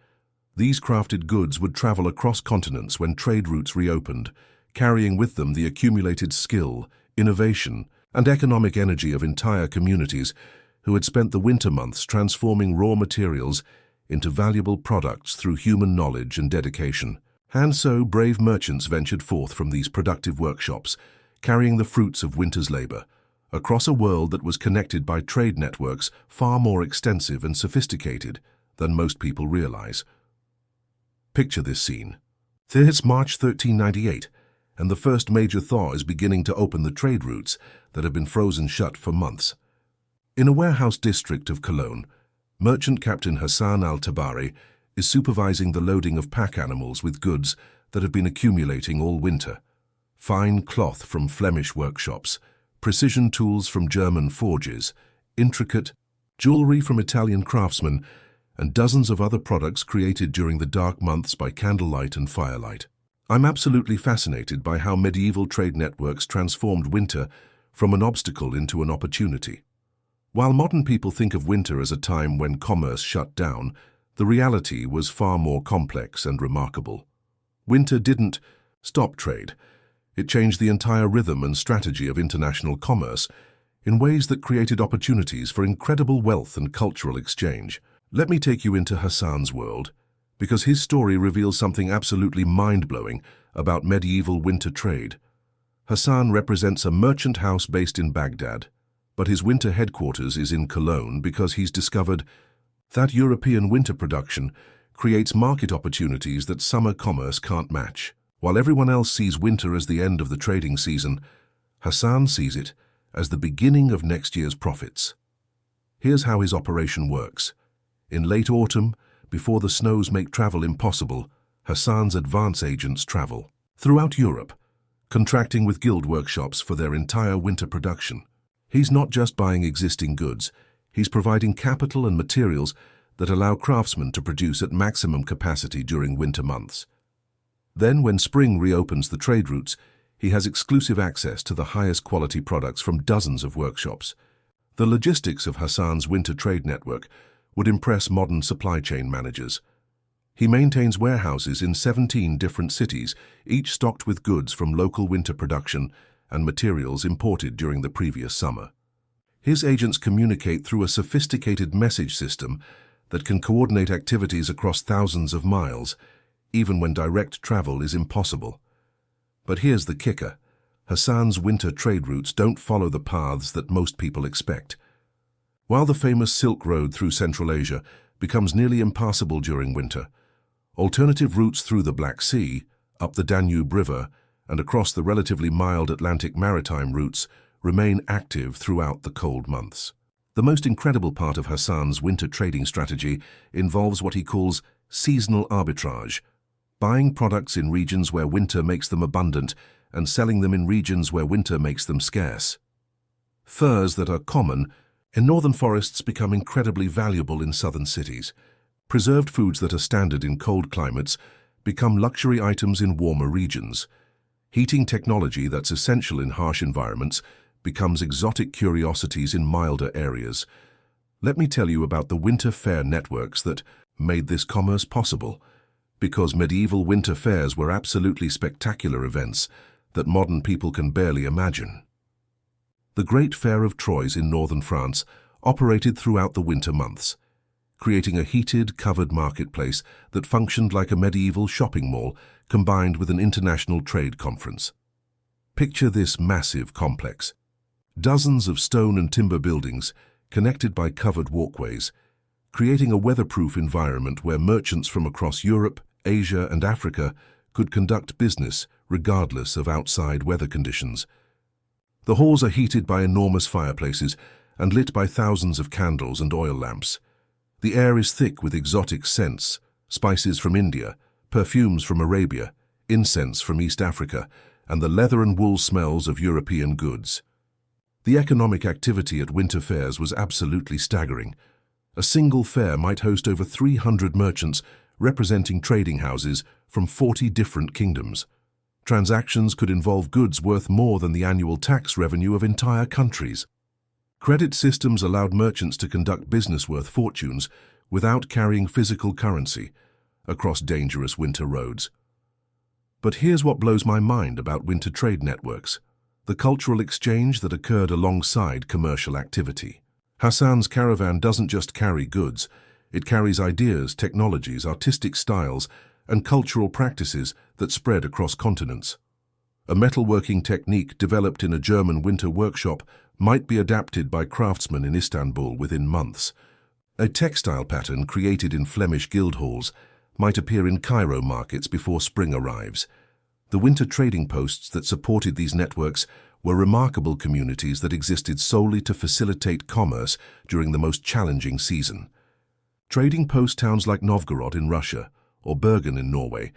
These crafted goods would travel across continents when trade routes reopened, carrying with them the accumulated skill, innovation, and economic energy of entire communities who had spent the winter months transforming raw materials into valuable products through human knowledge and dedication. And so brave merchants ventured forth from these productive workshops, carrying the fruits of winter's labor, across a world that was connected by trade networks far more extensive and sophisticated than most people realize. Picture this scene. It's March 1398, and the first major thaw is beginning to open the trade routes that have been frozen shut for months. In a warehouse district of Cologne, merchant Captain Hassan al-Tabari is supervising the loading of pack animals with goods that have been accumulating all winter. Fine cloth from Flemish workshops, precision tools from German forges, intricate jewelry from Italian craftsmen, and dozens of other products created during the dark months by candlelight and firelight. I'm absolutely fascinated by how medieval trade networks transformed winter from an obstacle into an opportunity. While modern people think of winter as a time when commerce shut down, the reality was far more complex and remarkable. Winter didn't stop trade. It changed the entire rhythm and strategy of international commerce in ways that created opportunities for incredible wealth and cultural exchange. Let me take you into Hassan's world, because his story reveals something absolutely mind-blowing about medieval winter trade. Hassan represents a merchant house based in Baghdad, but his winter headquarters is in Cologne because he's discovered that European winter production creates market opportunities that summer commerce can't match. While everyone else sees winter as the end of the trading season, Hassan sees it as the beginning of next year's profits. Here's how his operation works. In late autumn, before the snows make travel impossible, Hassan's advance agents travel throughout Europe, contracting with guild workshops for their entire winter production. He's not just buying existing goods, He's providing capital and materials that allow craftsmen to produce at maximum capacity during winter months. Then, when spring reopens the trade routes, he has exclusive access to the highest quality products from dozens of workshops. The logistics of Hassan's winter trade network would impress modern supply chain managers. He maintains warehouses in 17 different cities, each stocked with goods from local winter production and materials imported during the previous summer. His agents communicate through a sophisticated message system that can coordinate activities across thousands of miles, even when direct travel is impossible. But here's the kicker. Hassan's winter trade routes don't follow the paths that most people expect. While the famous Silk Road through Central Asia becomes nearly impassable during winter, alternative routes through the Black Sea, up the Danube River, and across the relatively mild Atlantic maritime routes remain active throughout the cold months. The most incredible part of Hassan's winter trading strategy involves what he calls seasonal arbitrage, buying products in regions where winter makes them abundant and selling them in regions where winter makes them scarce. Furs that are common in northern forests become incredibly valuable in southern cities. Preserved foods that are standard in cold climates become luxury items in warmer regions. Heating technology that's essential in harsh environments becomes exotic curiosities in milder areas. Let me tell you about the winter fair networks that made this commerce possible, because medieval winter fairs were absolutely spectacular events that modern people can barely imagine. The Great Fair of Troyes in northern France operated throughout the winter months, creating a heated, covered marketplace that functioned like a medieval shopping mall combined with an international trade conference. Picture this massive complex. Dozens of stone and timber buildings connected by covered walkways, creating a weatherproof environment where merchants from across Europe, Asia, and Africa could conduct business regardless of outside weather conditions. The halls are heated by enormous fireplaces and lit by thousands of candles and oil lamps. The air is thick with exotic scents, spices from India, perfumes from Arabia, incense from East Africa, and the leather and wool smells of European goods. The economic activity at winter fairs was absolutely staggering. A single fair might host over 300 merchants representing trading houses from 40 different kingdoms. Transactions could involve goods worth more than the annual tax revenue of entire countries. Credit systems allowed merchants to conduct business worth fortunes without carrying physical currency across dangerous winter roads. But here's what blows my mind about winter trade networks: the cultural exchange that occurred alongside commercial activity. Hassan's caravan doesn't just carry goods, it carries ideas, technologies, artistic styles, and cultural practices that spread across continents. A metalworking technique developed in a German winter workshop might be adapted by craftsmen in Istanbul within months. A textile pattern created in Flemish guild halls might appear in Cairo markets before spring arrives. The winter trading posts that supported these networks were remarkable communities that existed solely to facilitate commerce during the most challenging season. Trading post towns like Novgorod in Russia or Bergen in Norway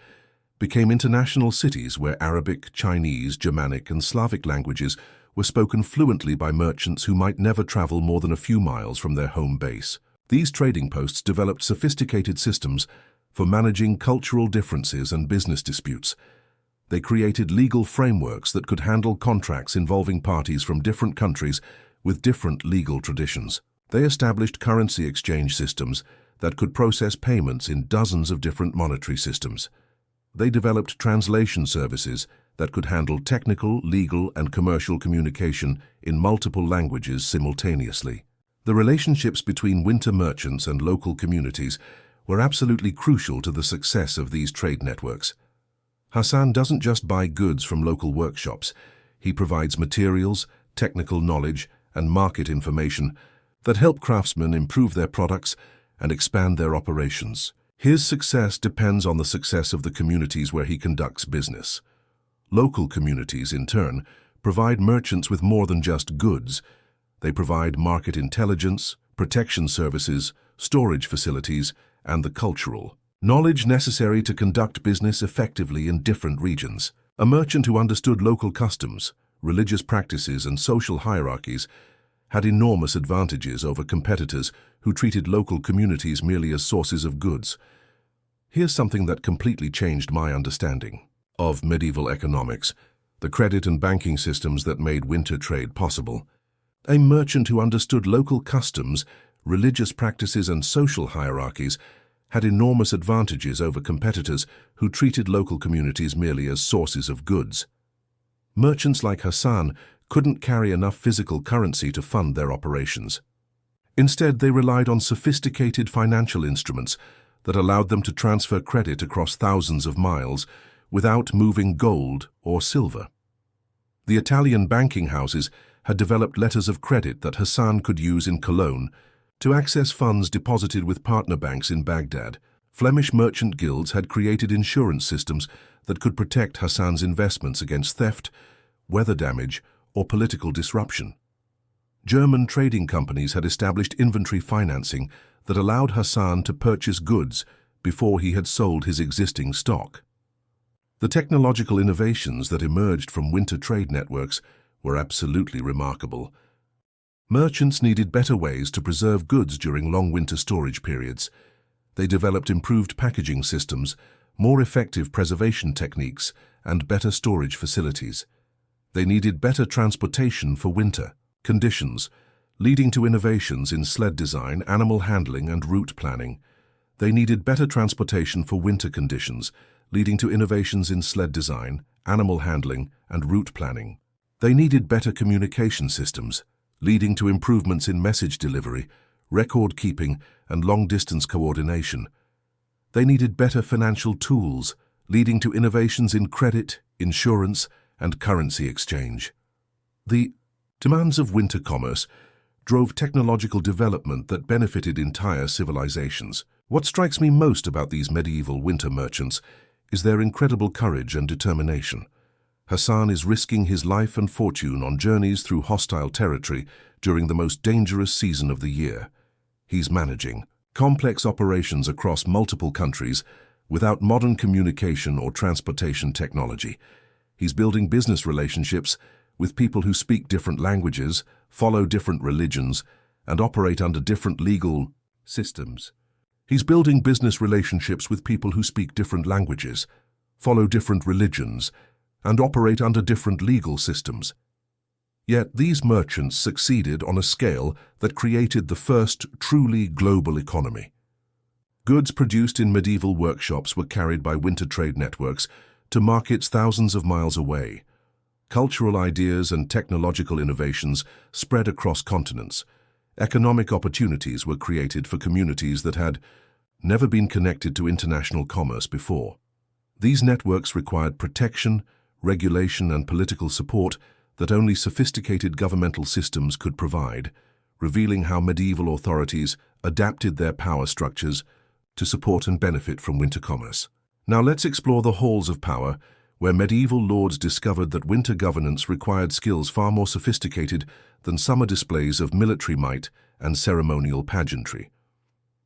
became international cities where Arabic, Chinese, Germanic, and Slavic languages were spoken fluently by merchants who might never travel more than a few miles from their home base. These trading posts developed sophisticated systems for managing cultural differences and business disputes. They created legal frameworks that could handle contracts involving parties from different countries with different legal traditions. They established currency exchange systems that could process payments in dozens of different monetary systems. They developed translation services that could handle technical, legal, and commercial communication in multiple languages simultaneously. The relationships between winter merchants and local communities were absolutely crucial to the success of these trade networks. Hassan doesn't just buy goods from local workshops. He provides materials, technical knowledge, and market information that help craftsmen improve their products and expand their operations. His success depends on the success of the communities where he conducts business. Local communities, in turn, provide merchants with more than just goods. They provide market intelligence, protection services, storage facilities, and the cultural knowledge necessary to conduct business effectively in different regions. A merchant who understood local customs, religious practices, and social hierarchies had enormous advantages over competitors who treated local communities merely as sources of goods. Here's something that completely changed my understanding of medieval economics, the credit and banking systems that made winter trade possible. A merchant who understood local customs, religious practices, and social hierarchies had enormous advantages over competitors who treated local communities merely as sources of goods. Merchants like Hassan couldn't carry enough physical currency to fund their operations. Instead, they relied on sophisticated financial instruments that allowed them to transfer credit across thousands of miles without moving gold or silver. The Italian banking houses had developed letters of credit that Hassan could use in Cologne to access funds deposited with partner banks in Baghdad. Flemish merchant guilds had created insurance systems that could protect Hassan's investments against theft, weather damage, or political disruption. German trading companies had established inventory financing that allowed Hassan to purchase goods before he had sold his existing stock. The technological innovations that emerged from winter trade networks were absolutely remarkable. Merchants needed better ways to preserve goods during long winter storage periods. They developed improved packaging systems, more effective preservation techniques, and better storage facilities. They needed better transportation for winter conditions, leading to innovations in sled design, animal handling, and route planning. They needed better transportation for winter conditions, leading to innovations in sled design, animal handling, and route planning. They needed better communication systems, leading to improvements in message delivery, record keeping, and long-distance coordination. They needed better financial tools, leading to innovations in credit, insurance, and currency exchange. The demands of winter commerce drove technological development that benefited entire civilizations. What strikes me most about these medieval winter merchants is their incredible courage and determination. Hassan is risking his life and fortune on journeys through hostile territory during the most dangerous season of the year. He's managing complex operations across multiple countries without modern communication or transportation technology. He's building business relationships with people who speak different languages, follow different religions, and operate under different legal systems. He's building business relationships with people who speak different languages, follow different religions, and operate under different legal systems. Yet these merchants succeeded on a scale that created the first truly global economy. Goods produced in medieval workshops were carried by winter trade networks to markets thousands of miles away. Cultural ideas and technological innovations spread across continents. Economic opportunities were created for communities that had never been connected to international commerce before. These networks required protection, regulation, and political support that only sophisticated governmental systems could provide, revealing how medieval authorities adapted their power structures to support and benefit from winter commerce. Now let's explore the halls of power, where medieval lords discovered that winter governance required skills far more sophisticated than summer displays of military might and ceremonial pageantry.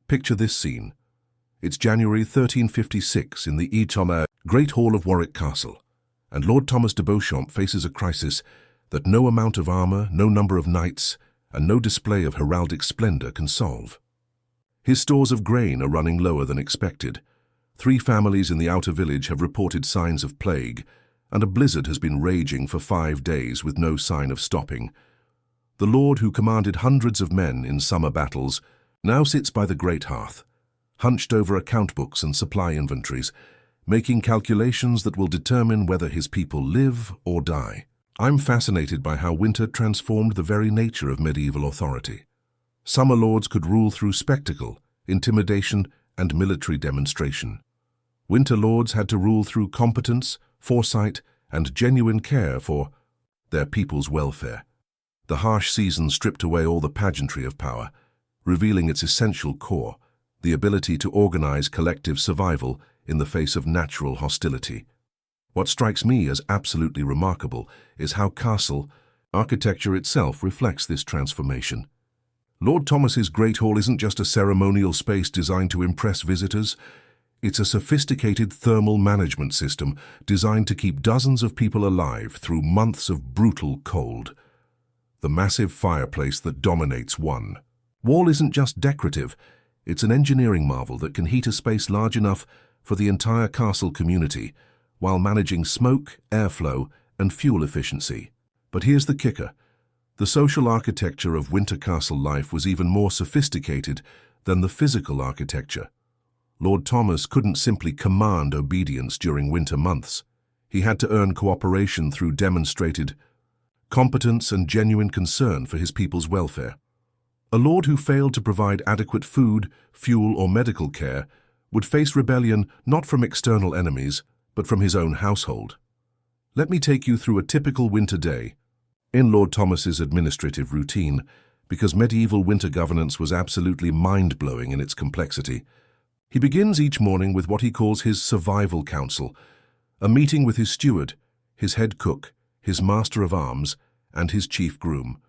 Picture this scene. It's January 1356 in the Great Hall of Warwick Castle, and Lord Thomas de Beauchamp faces a crisis that no amount of armor, no number of knights, and no display of heraldic splendor can solve. His stores of grain are running lower than expected. 3 families in the outer village have reported signs of plague, and a blizzard has been raging for 5 days with no sign of stopping. The lord who commanded hundreds of men in summer battles now sits by the great hearth, hunched over account books and supply inventories, making calculations that will determine whether his people live or die. I'm fascinated by how winter transformed the very nature of medieval authority. Summer lords could rule through spectacle, intimidation, and military demonstration. Winter lords had to rule through competence, foresight, and genuine care for their people's welfare. The harsh season stripped away all the pageantry of power, revealing its essential core, the ability to organize collective survival in the face of natural hostility. What strikes me as absolutely remarkable is how castle architecture itself reflects this transformation. Lord Thomas's Great Hall isn't just a ceremonial space designed to impress visitors. It's a sophisticated thermal management system designed to keep dozens of people alive through months of brutal cold. the massive fireplace that dominates one. Wall isn't just decorative, it's an engineering marvel that can heat a space large enough for the entire castle community, while managing smoke, airflow, and fuel efficiency. But here's the kicker. The social architecture of winter castle life was even more sophisticated than the physical architecture. Lord Thomas couldn't simply command obedience during winter months. He had to earn cooperation through demonstrated competence and genuine concern for his people's welfare. A lord who failed to provide adequate food, fuel, or medical care would face rebellion not from external enemies, but from his own household. Let me take you through a typical winter day in Lord Thomas's administrative routine, because medieval winter governance was absolutely mind-blowing in its complexity. He begins each morning with what he calls his survival council, a meeting with his steward, his head cook, his master of arms, and his chief groom.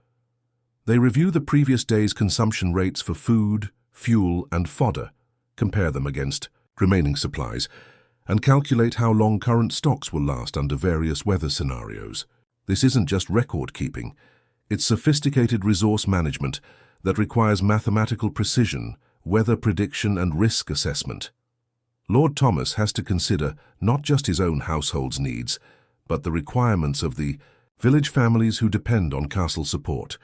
They review the previous day's consumption rates for food, fuel, and fodder, compare them against remaining supplies, and calculate how long current stocks will last under various weather scenarios. This isn't just record-keeping, it's sophisticated resource management that requires mathematical precision, weather prediction, and risk assessment. Lord Thomas has to consider not just his own household's needs, but the requirements of the village families who depend on castle support,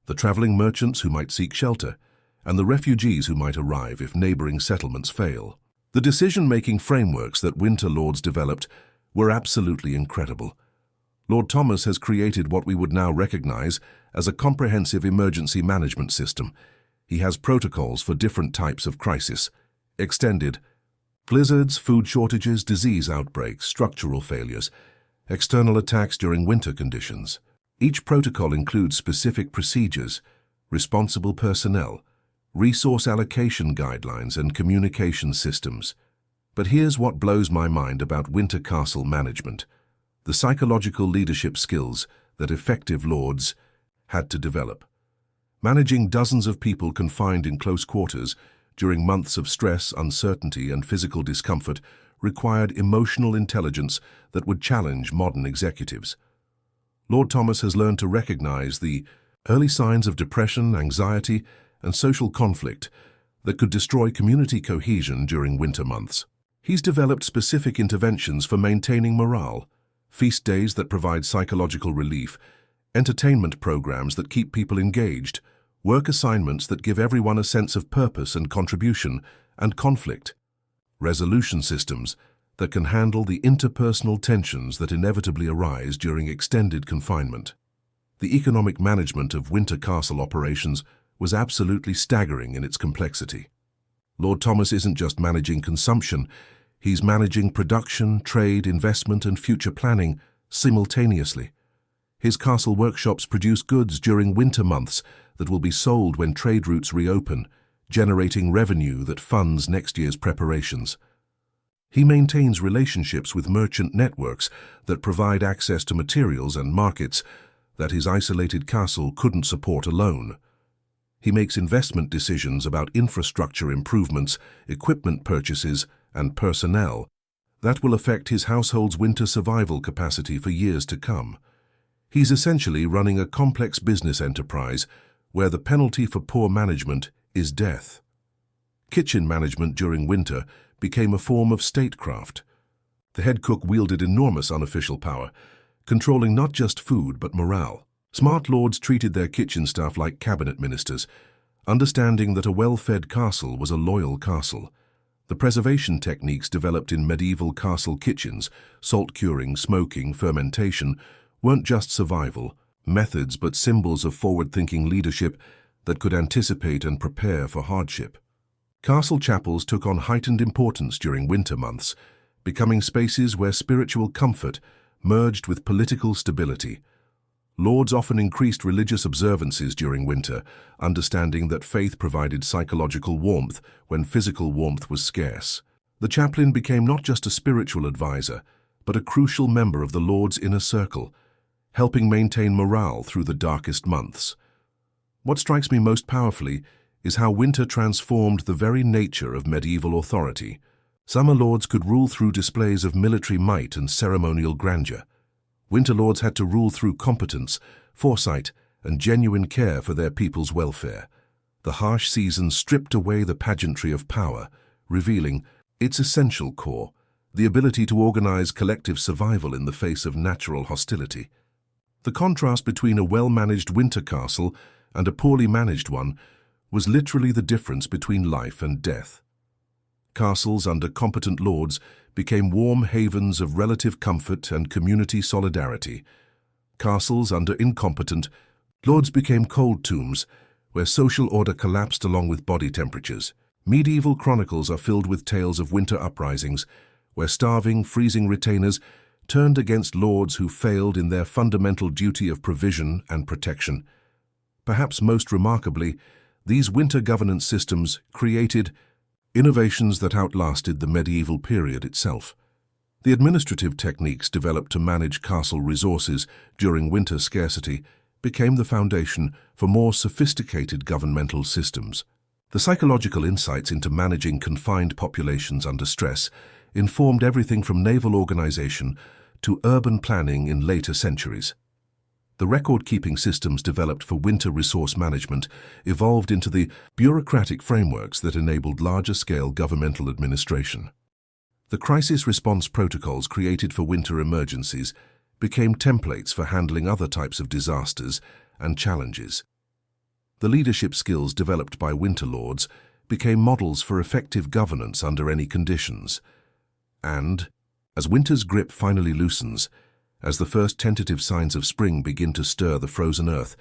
the traveling merchants who might seek shelter, and the refugees who might arrive if neighboring settlements fail. The decision-making frameworks that winter lords developed were absolutely incredible. Lord Thomas has created what we would now recognize as a comprehensive emergency management system. He has protocols for different types of crisis: extended blizzards, food shortages, disease outbreaks, structural failures, external attacks during winter conditions. Each protocol includes specific procedures, responsible personnel, resource allocation guidelines, and communication systems. But here's what blows my mind about winter castle management: the psychological leadership skills that effective lords had to develop. Managing dozens of people confined in close quarters during months of stress, uncertainty, and physical discomfort required emotional intelligence that would challenge modern executives. Lord Thomas has learned to recognize the early signs of depression, anxiety, and social conflict that could destroy community cohesion during winter months. He's developed specific interventions for maintaining morale: feast days that provide psychological relief, entertainment programs that keep people engaged, work assignments that give everyone a sense of purpose and contribution, and conflict resolution systems that can handle the interpersonal tensions that inevitably arise during extended confinement. The economic management of winter castle operations was absolutely staggering in its complexity. Lord Thomas isn't just managing consumption, he's managing production, trade, investment, and future planning simultaneously. His castle workshops produce goods during winter months that will be sold when trade routes reopen, generating revenue that funds next year's preparations. He maintains relationships with merchant networks that provide access to materials and markets that his isolated castle couldn't support alone. He makes investment decisions about infrastructure improvements, equipment purchases, and personnel that will affect his household's winter survival capacity for years to come. He's essentially running a complex business enterprise where the penalty for poor management is death. Kitchen management during winter became a form of statecraft. The head cook wielded enormous unofficial power, controlling not just food but morale. Smart lords treated their kitchen staff like cabinet ministers, understanding that a well-fed castle was a loyal castle. The preservation techniques developed in medieval castle kitchens, salt curing, smoking, fermentation, weren't just survival methods but symbols of forward-thinking leadership that could anticipate and prepare for hardship. Castle chapels took on heightened importance during winter months, becoming spaces where spiritual comfort merged with political stability. Lords often increased religious observances during winter, understanding that faith provided psychological warmth when physical warmth was scarce. The chaplain became not just a spiritual advisor, but a crucial member of the Lord's inner circle, helping maintain morale through the darkest months. What strikes me most powerfully is how winter transformed the very nature of medieval authority. Summer lords could rule through displays of military might and ceremonial grandeur. Winter lords had to rule through competence, foresight, and genuine care for their people's welfare. The harsh seasons stripped away the pageantry of power, revealing its essential core, the ability to organize collective survival in the face of natural hostility. The contrast between a well-managed winter castle and a poorly managed one was literally the difference between life and death. Castles under competent lords became warm havens of relative comfort and community solidarity. Castles under incompetent lords became cold tombs, where social order collapsed along with body temperatures. Medieval chronicles are filled with tales of winter uprisings, where starving, freezing retainers turned against lords who failed in their fundamental duty of provision and protection. Perhaps most remarkably, these winter governance systems created innovations that outlasted the medieval period itself. The administrative techniques developed to manage castle resources during winter scarcity became the foundation for more sophisticated governmental systems. The psychological insights into managing confined populations under stress informed everything from naval organization to urban planning in later centuries. The record-keeping systems developed for winter resource management evolved into the bureaucratic frameworks that enabled larger-scale governmental administration. The crisis response protocols created for winter emergencies became templates for handling other types of disasters and challenges. The leadership skills developed by winter lords became models for effective governance under any conditions. And, as winter's grip finally loosens, as the first tentative signs of spring begin to stir the frozen earth,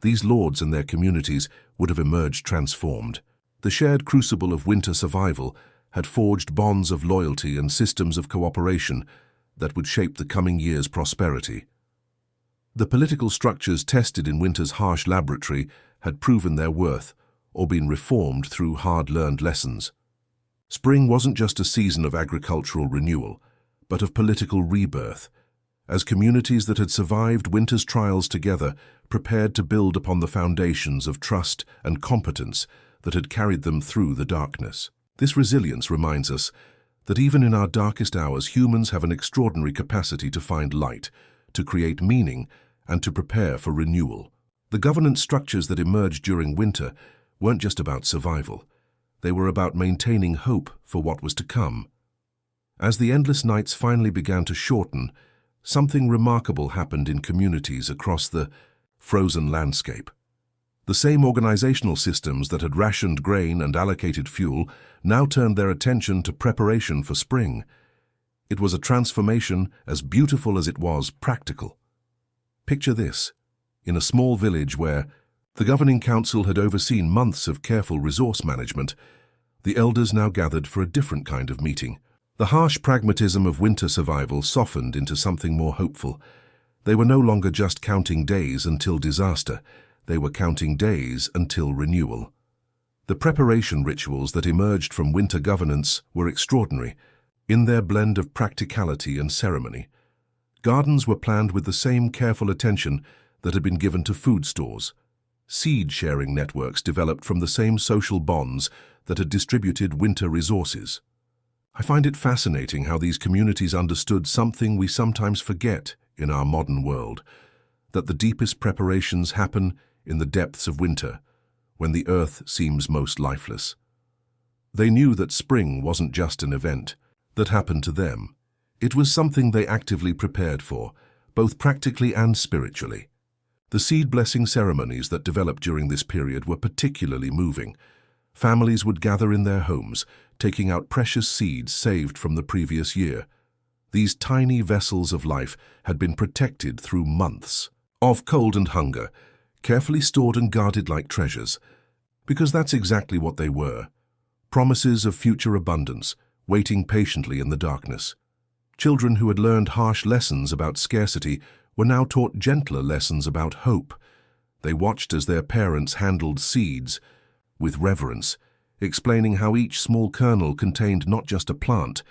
these lords and their communities would have emerged transformed. The shared crucible of winter survival had forged bonds of loyalty and systems of cooperation that would shape the coming year's prosperity. The political structures tested in winter's harsh laboratory had proven their worth or been reformed through hard-learned lessons. Spring wasn't just a season of agricultural renewal, but of political rebirth, as communities that had survived winter's trials together prepared to build upon the foundations of trust and competence that had carried them through the darkness. This resilience reminds us that even in our darkest hours, humans have an extraordinary capacity to find light, to create meaning, and to prepare for renewal. The governance structures that emerged during winter weren't just about survival. They were about maintaining hope for what was to come. As the endless nights finally began to shorten, something remarkable happened in communities across the frozen landscape. The same organizational systems that had rationed grain and allocated fuel now turned their attention to preparation for spring. It was a transformation as beautiful as it was practical. Picture this: in a small village where the governing council had overseen months of careful resource management, the elders now gathered for a different kind of meeting. The harsh pragmatism of winter survival softened into something more hopeful. They were no longer just counting days until disaster. They were counting days until renewal. The preparation rituals that emerged from winter governance were extraordinary, in their blend of practicality and ceremony. Gardens were planned with the same careful attention that had been given to food stores. Seed-sharing networks developed from the same social bonds that had distributed winter resources. I find it fascinating how these communities understood something we sometimes forget in our modern world, that the deepest preparations happen in the depths of winter, when the earth seems most lifeless. They knew that spring wasn't just an event that happened to them. It was something they actively prepared for, both practically and spiritually. The seed-blessing ceremonies that developed during this period were particularly moving. Families would gather in their homes, taking out precious seeds saved from the previous year. These tiny vessels of life had been protected through months of cold and hunger, carefully stored and guarded like treasures, because that's exactly what they were: promises of future abundance, waiting patiently in the darkness. Children who had learned harsh lessons about scarcity were now taught gentler lessons about hope. They watched as their parents handled seeds with reverence, explaining how each small kernel contained not just a plant,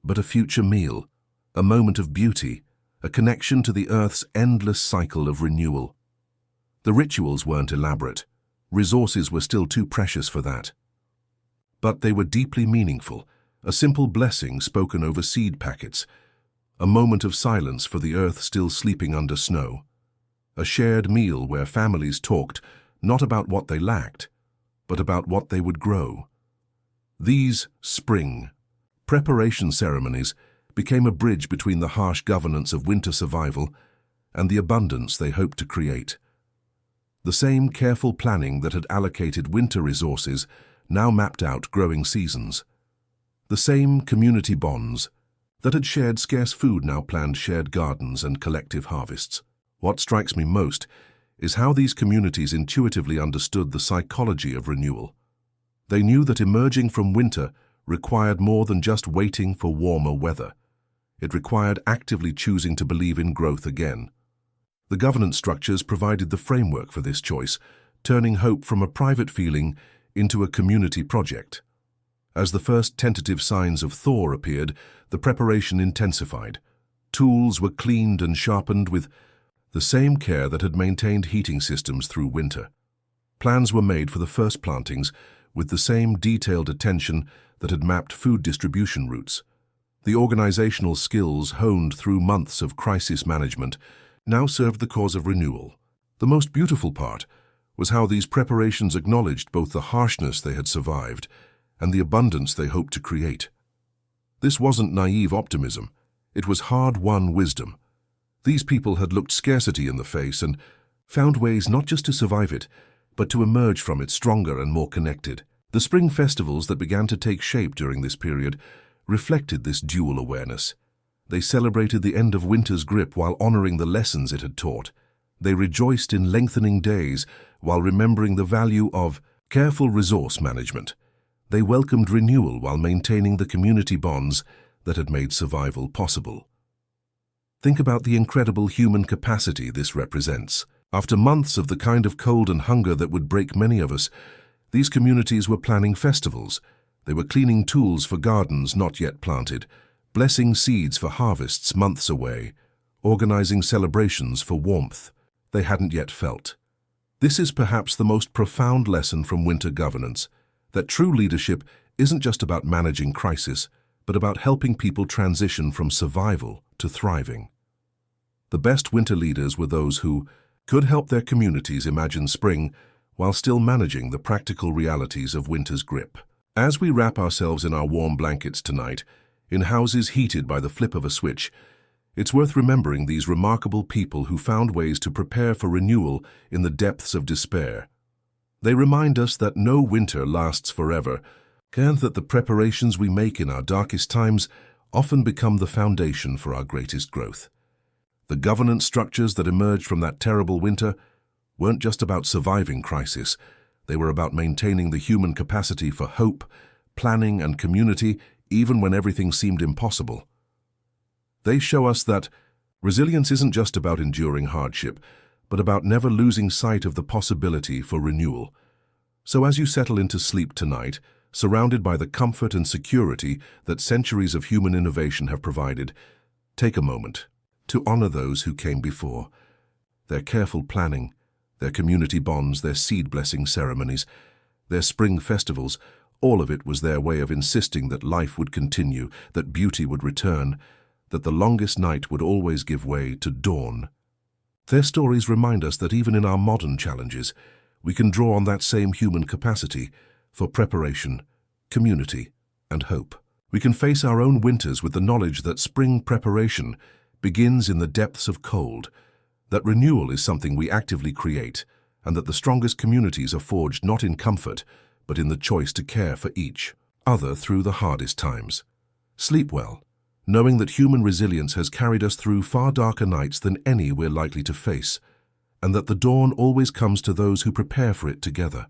but a future meal, a moment of beauty, a connection to the earth's endless cycle of renewal. The rituals weren't elaborate. Resources were still too precious for that. But they were deeply meaningful, a simple blessing spoken over seed packets, a moment of silence for the earth still sleeping under snow. a shared meal where families talked not about what they lacked, but about what they would grow. These spring preparation ceremonies became a bridge between the harsh governance of winter survival and the abundance they hoped to create. The same careful planning that had allocated winter resources now mapped out growing seasons. The same community bonds that had shared scarce food now planned shared gardens and collective harvests. What strikes me most is how these communities intuitively understood the psychology of renewal. They knew that emerging from winter required more than just waiting for warmer weather. It required actively choosing to believe in growth again. The governance structures provided the framework for this choice, turning hope from a private feeling into a community project. As the first tentative signs of thaw appeared, the preparation intensified. Tools were cleaned and sharpened with the same care that had maintained heating systems through winter. Plans were made for the first plantings with the same detailed attention that had mapped food distribution routes. The organizational skills honed through months of crisis management now served the cause of renewal. The most beautiful part was how these preparations acknowledged both the harshness they had survived and the abundance they hoped to create. This wasn't naive optimism, it was hard-won wisdom. These people had looked scarcity in the face and found ways not just to survive it, but to emerge from it stronger and more connected. The spring festivals that began to take shape during this period reflected this dual awareness. They celebrated the end of winter's grip while honoring the lessons it had taught. They rejoiced in lengthening days while remembering the value of careful resource management. They welcomed renewal while maintaining the community bonds that had made survival possible. Think about the incredible human capacity this represents. After months of the kind of cold and hunger that would break many of us, these communities were planning festivals. They were cleaning tools for gardens not yet planted, blessing seeds for harvests months away, organizing celebrations for warmth they hadn't yet felt. This is perhaps the most profound lesson from winter governance, that true leadership isn't just about managing crisis, but about helping people transition from survival to thriving. The best winter leaders were those who could help their communities imagine spring while still managing the practical realities of winter's grip. As we wrap ourselves in our warm blankets tonight, in houses heated by the flip of a switch, it's worth remembering these remarkable people who found ways to prepare for renewal in the depths of despair. They remind us that no winter lasts forever, and that the preparations we make in our darkest times often become the foundation for our greatest growth. The governance structures that emerged from that terrible winter weren't just about surviving crisis, they were about maintaining the human capacity for hope, planning, and community even when everything seemed impossible. They show us that resilience isn't just about enduring hardship, but about never losing sight of the possibility for renewal. So as you settle into sleep tonight, surrounded by the comfort and security that centuries of human innovation have provided, take a moment to honor those who came before. Their careful planning, their community bonds, their seed-blessing ceremonies, their spring festivals, all of it was their way of insisting that life would continue, that beauty would return, that the longest night would always give way to dawn. Their stories remind us that even in our modern challenges, we can draw on that same human capacity for preparation, community, and hope. We can face our own winters with the knowledge that spring preparation begins in the depths of cold, that renewal is something we actively create, and that the strongest communities are forged not in comfort, but in the choice to care for each other through the hardest times. Sleep well, knowing that human resilience has carried us through far darker nights than any we're likely to face, and that the dawn always comes to those who prepare for it together.